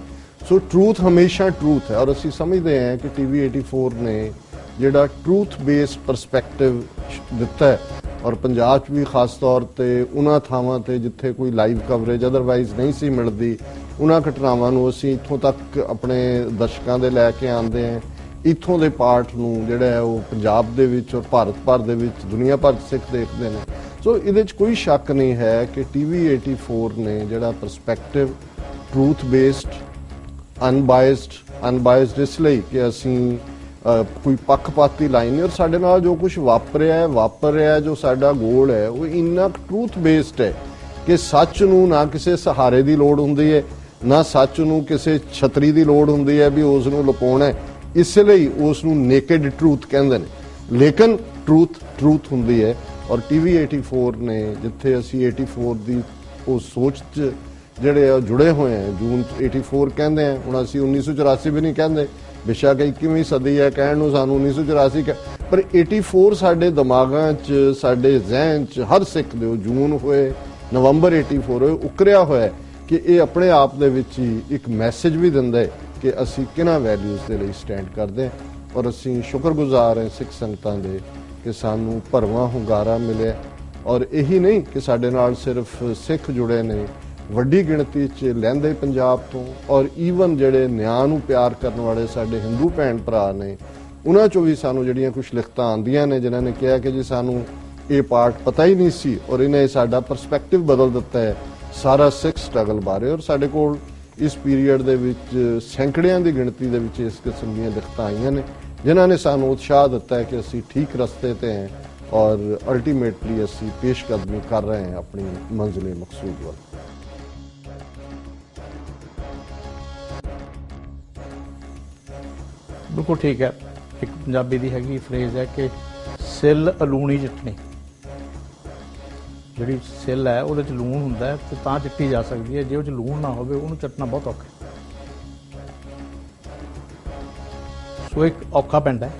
ਸੋ ਟਰੂਥ ਹਮੇਸ਼ਾ ਟਰੂਥ ਹੈ। ਔਰ ਅਸੀਂ ਸਮਝਦੇ ਹਾਂ ਕਿ TV 84 ਨੇ ਜਿਹੜਾ ਟਰੂਥ ਬੇਸਡ ਪਰਸਪੈਕਟਿਵ ਦਿੱਤਾ ਹੈ, ਔਰ ਪੰਜਾਬ 'ਚ ਵੀ ਖਾਸ ਤੌਰ ਤੇ ਉਹਨਾਂ ਥਾਵਾਂ ਤੇ ਜਿੱਥੇ ਕੋਈ ਲਾਈਵ ਕਵਰੇਜ ਅਦਰਵਾਈਜ਼ ਨਹੀਂ ਸੀ ਮਿਲਦੀ, ਉਹਨਾਂ ਘਟਨਾਵਾਂ ਨੂੰ ਅਸੀਂ ਇੱਥੋਂ ਤੱਕ ਆਪਣੇ ਦਰਸ਼ਕਾਂ ਦੇ ਲੈ ਕੇ ਆਉਂਦੇ ਹਾਂ। ਇੱਥੋਂ ਦੇ ਪਾਰਟ ਨੂੰ ਜਿਹੜਾ ਹੈ ਉਹ ਪੰਜਾਬ ਦੇ ਵਿੱਚ ਔਰ ਭਾਰਤ ਭਰ ਦੇ ਵਿੱਚ, ਦੁਨੀਆ ਭਰ 'ਚ ਸਿੱਖ ਦੇਖਦੇ ਨੇ। ਸੋ ਇਹਦੇ 'ਚ ਕੋਈ ਸ਼ੱਕ ਨਹੀਂ ਹੈ ਕਿ TV 84 ਨੇ ਜਿਹੜਾ ਪਰਸਪੈਕਟਿਵ ਟਰੂਥ ਬੇਸਡ, ਅਨਬਾਇਸਡ ਇਸ ਲਈ ਕਿ ਅਸੀਂ ਕੋਈ ਪੱਖਪਾਤੀ ਲਾਈਨ ਨਹੀਂ, ਔਰ ਸਾਡੇ ਨਾਲ ਜੋ ਕੁਝ ਵਾਪਰ ਰਿਹਾ, ਜੋ ਸਾਡਾ ਗੋਲ ਹੈ ਉਹ ਇੰਨਾ ਟਰੂਥ ਬੇਸਡ ਹੈ ਕਿ ਸੱਚ ਨੂੰ ਨਾ ਕਿਸੇ ਸਹਾਰੇ ਦੀ ਲੋੜ ਹੁੰਦੀ ਹੈ, ਨਾ ਸੱਚ ਨੂੰ ਕਿਸੇ ਛਤਰੀ ਦੀ ਲੋੜ ਹੁੰਦੀ ਹੈ ਵੀ ਉਸ ਨੂੰ ਲੁਕਾਉਣਾ ਹੈ। ਇਸ ਲਈ ਉਸ ਨੂੰ ਨੇਕਡ ਟਰੂਥ ਕਹਿੰਦੇ ਨੇ, ਲੇਕਿਨ ਟਰੂਥ ਹੁੰਦੀ ਹੈ। ਔਰ TV 84 ਨੇ ਜਿੱਥੇ ਅਸੀਂ 84 ਦੀ ਉਹ ਸੋਚ 'ਚ ਜਿਹੜੇ ਆ ਜੁੜੇ ਹੋਏ ਆ, ਜੂਨ 84 ਕਹਿੰਦੇ ਆ, ਹੁਣ ਅਸੀਂ 1984 ਵੀ ਨਹੀਂ ਕਹਿੰਦੇ, ਬੇਸ਼ੱਕ 21ਵੀਂ ਸਦੀ ਹੈ, ਕਹਿਣ ਨੂੰ ਸਾਨੂੰ 1984 ਪਰ 84 ਸਾਡੇ ਦਿਮਾਗਾਂ 'ਚ, ਸਾਡੇ ਜ਼ਿਹਨ 'ਚ, ਹਰ ਸਿੱਖ ਦੇ ਜੂਨ ਹੋਏ, ਨਵੰਬਰ 84 ਹੋਏ, ਉਕਰਿਆ ਹੋਇਆ ਕਿ ਇਹ ਆਪਣੇ ਆਪ ਦੇ ਵਿੱਚ ਹੀ ਇੱਕ ਮੈਸੇਜ ਵੀ ਦਿੰਦਾ ਹੈ ਕਿ ਅਸੀਂ ਕਿਹਨਾਂ ਵੈਲਿਊਜ਼ ਦੇ ਲਈ ਸਟੈਂਡ ਕਰਦੇ ਹਾਂ। ਔਰ ਅਸੀਂ ਸ਼ੁਕਰਗੁਜ਼ਾਰ ਹਾਂ ਸਿੱਖ ਸੰਗਤਾਂ ਦੇ ਕਿ ਸਾਨੂੰ ਭਰਵਾਂ ਹੁੰਗਾਰਾ ਮਿਲਿਆ। ਔਰ ਇਹੀ ਨਹੀਂ ਕਿ ਸਾਡੇ ਨਾਲ ਸਿਰਫ ਸਿੱਖ ਜੁੜੇ ਨੇ, ਵੱਡੀ ਗਿਣਤੀ 'ਚ ਲਹਿੰਦੇ ਪੰਜਾਬ ਤੋਂ, ਔਰ ਈਵਨ ਜਿਹੜੇ ਨਿਆਂ ਨੂੰ ਪਿਆਰ ਕਰਨ ਵਾਲੇ ਸਾਡੇ ਹਿੰਦੂ ਭੈਣ ਭਰਾ ਨੇ, ਉਹਨਾਂ 'ਚੋਂ ਵੀ ਸਾਨੂੰ ਜਿਹੜੀਆਂ ਕੁਝ ਲਿਖਤਾਂ ਆਉਂਦੀਆਂ ਨੇ ਜਿਨ੍ਹਾਂ ਨੇ ਕਿਹਾ ਕਿ ਜੀ ਸਾਨੂੰ ਇਹ ਪਾਰਟ ਪਤਾ ਹੀ ਨਹੀਂ ਸੀ ਔਰ ਇਹਨੇ ਸਾਡਾ ਪਰਸਪੈਕਟਿਵ ਬਦਲ ਦਿੱਤਾ ਹੈ ਸਾਰਾ ਸਿੱਖ ਸਟਰਗਲ ਬਾਰੇ। ਔਰ ਸਾਡੇ ਕੋਲ ਇਸ ਪੀਰੀਅਡ ਦੇ ਵਿੱਚ ਸੈਂਕੜਿਆਂ ਦੀ ਗਿਣਤੀ ਦੇ ਵਿੱਚ ਇਸ ਕਿਸਮ ਦੀਆਂ ਲਿਖਤਾਂ ਆਈਆਂ ਨੇ ਜਿਨ੍ਹਾਂ ਨੇ ਸਾਨੂੰ ਉਤਸ਼ਾਹ ਦਿੱਤਾ ਹੈ ਕਿ ਅਸੀਂ ਠੀਕ ਰਸਤੇ ਤੇ ਹਾਂ ਔਰ ਅਲਟੀਮੇਟਲੀ ਅਸੀਂ ਪੇਸ਼ਕਦਮੀ ਕਰ ਰਹੇ ਹਾਂ ਆਪਣੀ ਮੰਜ਼ਿਲ ਮਕਸੂਦ ਵੱਲ। ਬਿਲਕੁਲ ਠੀਕ ਹੈ। ਇੱਕ ਪੰਜਾਬੀ ਦੀ ਹੈਗੀ ਫਰੇਜ਼ ਹੈ ਕਿ ਸਿੱਲ ਲੂਣੀ ਚਟਣੀ, ਜਿਹੜੀ ਸਿੱਲ ਹੈ ਉਹਦੇ 'ਚ ਲੂਣ ਹੁੰਦਾ ਹੈ ਤੇ ਤਾਂ ਚਿੱਟੀ ਜਾ ਸਕਦੀ ਹੈ, ਜੇ ਉਹ 'ਚ ਲੂਣ ਨਾ ਹੋਵੇ ਉਹਨੂੰ ਚੱਟਣਾ ਬਹੁਤ ਔਖਾ ਹੈ। ਸੋ ਇੱਕ ਔਖਾ ਪੈਂਦਾ ਹੈ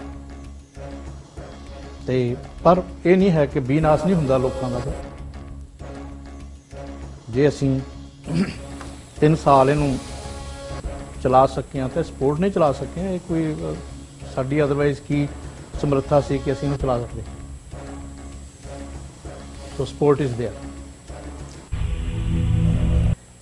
ਤੇ ਪਰ ਇਹ ਨਹੀਂ ਹੈ ਕਿ ਬੀਨਾਸ਼ ਨਹੀਂ ਹੁੰਦਾ ਲੋਕਾਂ ਦਾ। ਜੇ ਅਸੀਂ 3 ਸਾਲ ਇਹਨੂੰ ਚਲਾ ਸਕੇ ਹਾਂ ਤੇ ਸਪੋਰਟ ਨਹੀਂ ਚਲਾ ਸਕੇ, ਇਹ ਕੋਈ ਸਾਡੀ ਅਦਰਵਾਈਜ਼ ਕੀ ਸਮਰੱਥਾ ਸੀ ਕਿ ਅਸੀਂ ਇਹਨੂੰ ਚਲਾ ਸਕਦੇ। ਸੋ ਸਪੋਰਟ ਇਜ਼ देयर।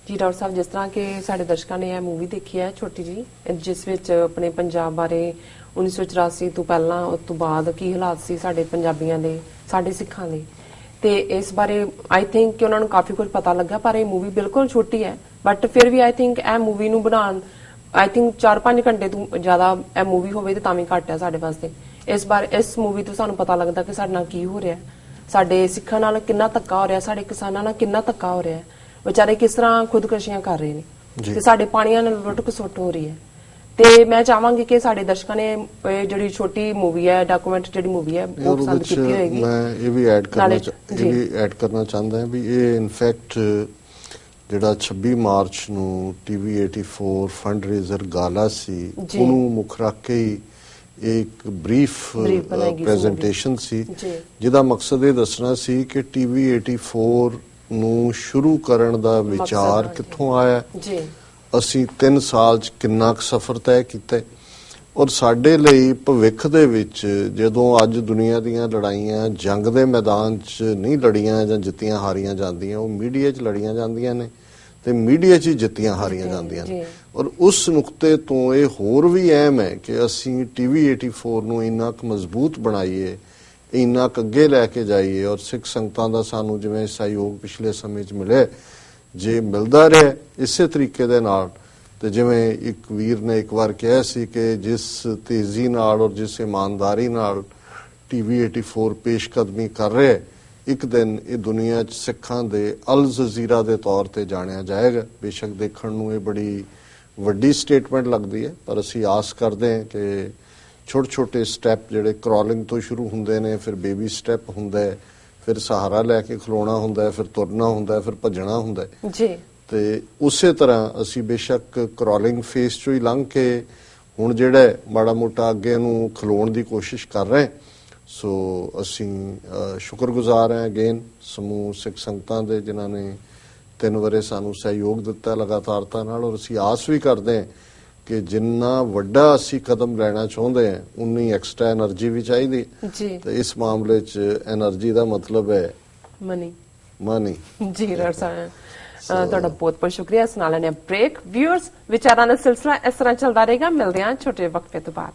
ਜੀ ਡਾਕਟਰ ਸਾਹਿਬ, ਜਿਸ ਤਰ੍ਹਾਂ ਕਿ ਸਾਡੇ ਦਰਸ਼ਕਾਂ ਨੇ ਇਹ ਮੂਵੀ ਦੇਖੀ ਹੈ ਛੋਟੀ ਜੀ, ਜਿਸ ਵਿੱਚ ਆਪਣੇ ਪੰਜਾਬ ਬਾਰੇ 1984 ਤੋਂ ਪਹਿਲਾਂ ਉਸ ਤੋਂ ਬਾਅਦ ਕੀ ਹਾਲਾਤ ਸੀ ਸਾਡੇ ਪੰਜਾਬੀਆਂ ਦੇ, ਸਾਡੇ ਸਿੱਖਾਂ ਦੇ, ਤੇ ਇਸ ਬਾਰੇ ਆਈ ਥਿੰਕ ਕਿ ਉਹਨਾਂ ਨੂੰ ਕਾਫੀ ਕੁਝ ਪਤਾ ਲੱਗਾ। ਪਰ ਇਹ ਮੂਵੀ ਬਿਲਕੁਲ ਛੋਟੀ ਹੈ, ਬਟ ਫਿਰ ਵੀ ਆਈ ਥਿੰਕ ਇਹ ਮੂਵੀ ਨੂੰ ਬਣਾਉਣ ਆਈ ਥਿੰਕ 4-5 ਘੰਟੇ ਤੋਂ ਜ਼ਿਆਦਾ ਇਹ ਮੂਵੀ ਹੋਵੇ ਤੇ ਤਾਂ ਵੀ ਘੱਟ ਹੈ ਸਾਡੇ ਵਾਸਤੇ। ਇਸ ਮੂਵੀ ਤੋਂ ਸਾਨੂੰ ਪਤਾ ਲੱਗਦਾ ਕਿ ਸਾਡੇ ਨਾਲ ਕੀ ਹੋ ਰਿਹਾ, ਸਾਡੇ ਸਿੱਖਾਂ ਨਾਲ ਕਿੰਨਾ ਧੱਕਾ ਹੋ ਰਿਹਾ, ਸਾਡੇ ਕਿਸਾਨਾਂ ਨਾਲ ਕਿੰਨਾ ਧੱਕਾ ਹੋ ਰਿਹਾ, ਵਿਚਾਰੇ ਕਿਸ ਤਰ੍ਹਾਂ ਖੁਦਕੁਸ਼ੀਆਂ ਕਰ ਰਹੇ ਨੇ ਤੇ ਸਾਡੇ ਪਾਣੀਆਂ ਨਾਲ ਲੁੱਟ ਖਸੁੱਟ ਹੋ ਰਹੀ ਹੈ। ਤੇ ਮੈਂ ਚਾਹਾਂਗੀ ਕਿ ਸਾਡੇ ਦਰਸ਼ਕਾਂ ਨੇ ਇਹ ਜਿਹੜੀ ਛੋਟੀ ਮੂਵੀ ਹੈ, ਡਾਕੂਮੈਂਟ ਜਿਹੜੀ ਮੂਵੀ ਹੈ, ਉਹ ਪਸੰਦ ਕੀਤੀ ਹੋਏਗੀ। ਮੈਂ ਇਹ ਵੀ ਐਡ ਕਰਨਾ ਚਾਹੁੰਦਾ ਹਾਂ ਵੀ ਇਹ ਇਨਫੈਕਟ ਜਿਹੜਾ 26 ਮਾਰਚ ਨੂੰ TV 84 ਫੰਡ ਰੇਜ਼ਰ ਗਾਲਾ ਸੀ, ਉਹਨੂੰ ਮੁੱਖ ਰੱਖ ਕੇ ਹੀ ਇੱਕ ਬਰੀਫ ਪ੍ਰੈਜੈਂਟੇਸ਼ਨ ਸੀ, ਜਿਹਦਾ ਮਕਸਦ ਇਹ ਦੱਸਣਾ ਸੀ ਕਿ TV 84 ਨੂੰ ਸ਼ੁਰੂ ਕਰਨ ਦਾ ਵਿਚਾਰ ਕਿੱਥੋਂ ਆਇਆ, ਅਸੀਂ 3 ਸਾਲ 'ਚ ਕਿੰਨਾ ਕੁ ਸਫ਼ਰ ਤੈਅ ਕੀਤਾ, ਔਰ ਸਾਡੇ ਲਈ ਭਵਿੱਖ ਦੇ ਵਿੱਚ ਜਦੋਂ ਅੱਜ ਦੁਨੀਆ ਦੀਆਂ ਲੜਾਈਆਂ ਜੰਗ ਦੇ ਮੈਦਾਨ 'ਚ ਨਹੀਂ ਲੜੀਆਂ ਜਾਂ ਜਿੱਤੀਆਂ ਹਾਰੀਆਂ ਜਾਂਦੀਆਂ, ਉਹ ਮੀਡੀਆ 'ਚ ਲੜੀਆਂ ਜਾਂਦੀਆਂ ਨੇ ਤੇ ਮੀਡੀਆ 'ਚ ਹੀ ਜਿੱਤੀਆਂ ਹਾਰੀਆਂ ਜਾਂਦੀਆਂ ਨੇ। ਔਰ ਉਸ ਨੁਕਤੇ ਤੋਂ ਇਹ ਹੋਰ ਵੀ ਅਹਿਮ ਹੈ ਕਿ ਅਸੀਂ TV 84 ਨੂੰ ਇੰਨਾ ਕੁ ਮਜ਼ਬੂਤ ਬਣਾਈਏ, ਇੰਨਾ ਕੁ ਅੱਗੇ ਲੈ ਕੇ ਜਾਈਏ, ਔਰ ਸਿੱਖ ਸੰਗਤਾਂ ਦਾ ਸਾਨੂੰ ਜਿਵੇਂ ਸਹਿਯੋਗ ਪਿਛਲੇ ਸਮੇਂ 'ਚ ਮਿਲੇ, ਜੇ ਮਿਲਦਾ ਰਹੇ ਇਸੇ ਤਰੀਕੇ ਦੇ ਨਾਲ, ਤੇ ਜਿਵੇਂ ਇੱਕ ਵੀਰ ਨੇ ਇੱਕ ਵਾਰ ਕਿਹਾ ਸੀ ਕਿ ਜਿਸ ਤੇਜ਼ੀ ਨਾਲ ਔਰ ਜਿਸ ਇਮਾਨਦਾਰੀ ਨਾਲ TV 84 ਪੇਸ਼ਕਦਮੀ ਕਰ ਰਿਹਾ, ਇੱਕ ਦਿਨ ਇਹ ਦੁਨੀਆ 'ਚ ਸਿੱਖਾਂ ਦੇ ਅਲ ਜਜ਼ੀਰਾ ਦੇ ਤੌਰ ਤੇ ਜਾਣਿਆ ਜਾਏਗਾ। ਬੇਸ਼ੱਕ ਦੇਖਣ ਨੂੰ ਇਹ ਬੜੀ ਵੱਡੀ ਸਟੇਟਮੈਂਟ ਲੱਗਦੀ ਹੈ, ਪਰ ਅਸੀਂ ਆਸ ਕਰਦੇ ਹਾਂ ਕਿ ਛੋਟੇ-ਛੋਟੇ ਸਟੈਪ ਜਿਹੜੇ ਕ੍ਰੋਲਿੰਗ ਤੋਂ ਸ਼ੁਰੂ ਹੁੰਦੇ ਨੇ, ਫਿਰ ਬੇਬੀ ਸਟੈਪ ਹੁੰਦਾ ਹੈ, ਫਿਰ ਸਹਾਰਾ ਲੈ ਕੇ ਖਲੋਣਾ ਹੁੰਦਾ ਹੈ, ਫਿਰ ਤੁਰਨਾ ਹੁੰਦਾ ਹੈ, ਫਿਰ ਭੱਜਣਾ ਹੁੰਦਾ ਹੈ ਜੀ। ਤੇ ਉਸੇ ਤਰ੍ਹਾਂ ਅਸੀਂ ਬੇਸ਼ੱਕ ਕ੍ਰੋਲਿੰਗ ਫੇਸ ਚੋਂ ਹੀ ਲੰਘ ਕੇ ਹੁਣ ਜਿਹੜਾ ਮਾੜਾ ਮੋਟਾ ਅੱਗੇ ਨੂੰ ਖਲੋਣ ਦੀ ਕੋਸ਼ਿਸ਼ ਕਰ ਰਹੇ। ਸੋ ਅਸੀਂ ਸ਼ੁਕਰਗੁਜ਼ਾਰ ਹਾਂ ਅਗੇਨ ਸਮੂਹ ਸਿੱਖ ਸੰਗਤਾਂ ਦੇ, ਜਿਨ੍ਹਾਂ ਨੇ 3 ਵਰੇ ਸਾਨੂੰ ਸਹਿਯੋਗ ਦਿੱਤਾ ਲਗਾਤਾਰਤਾ ਨਾਲ, ਔਰ ਅਸੀਂ ਆਸ ਵੀ ਕਰਦੇ ਹਾਂ ਕਿ ਜਿੰਨਾ ਵੱਡਾ ਅਸੀਂ ਕਦਮ ਲੈਣਾ ਚਾਹੁੰਦੇ ਹਾਂ ਉਨੀ ਐਕਸਟਰਾ એનર્ਜੀ ਵੀ ਚਾਹੀਦੀ ਜੀ, ਤੇ ਇਸ ਮਾਮਲੇ 'ਚ એનર્ਜੀ ਦਾ ਮਤਲਬ ਹੈ ਮਨੀ ਜੀ। ਡਾਕਟਰ ਸਾਹਿਬ ਤੁਹਾਡਾ ਬਹੁਤ ਬਹੁਤ ਸ਼ੁਕਰੀਆ। ਇਸ ਨਾਲ ਨੇ ਬ੍ਰੇਕ। ਵਿਊਅਰਸ, ਵਿਚਾਰਾਂ ਦਾ ਸਿਲਸਿਲਾ ਇਸ ਤਰ੍ਹਾਂ ਚੱਲਦਾ ਰਹੇਗਾ। ਮਿਲਦੇ ਹਾਂ ਛੋਟੇ ਵਕਫੇ ਤੋਂ ਬਾਅਦ।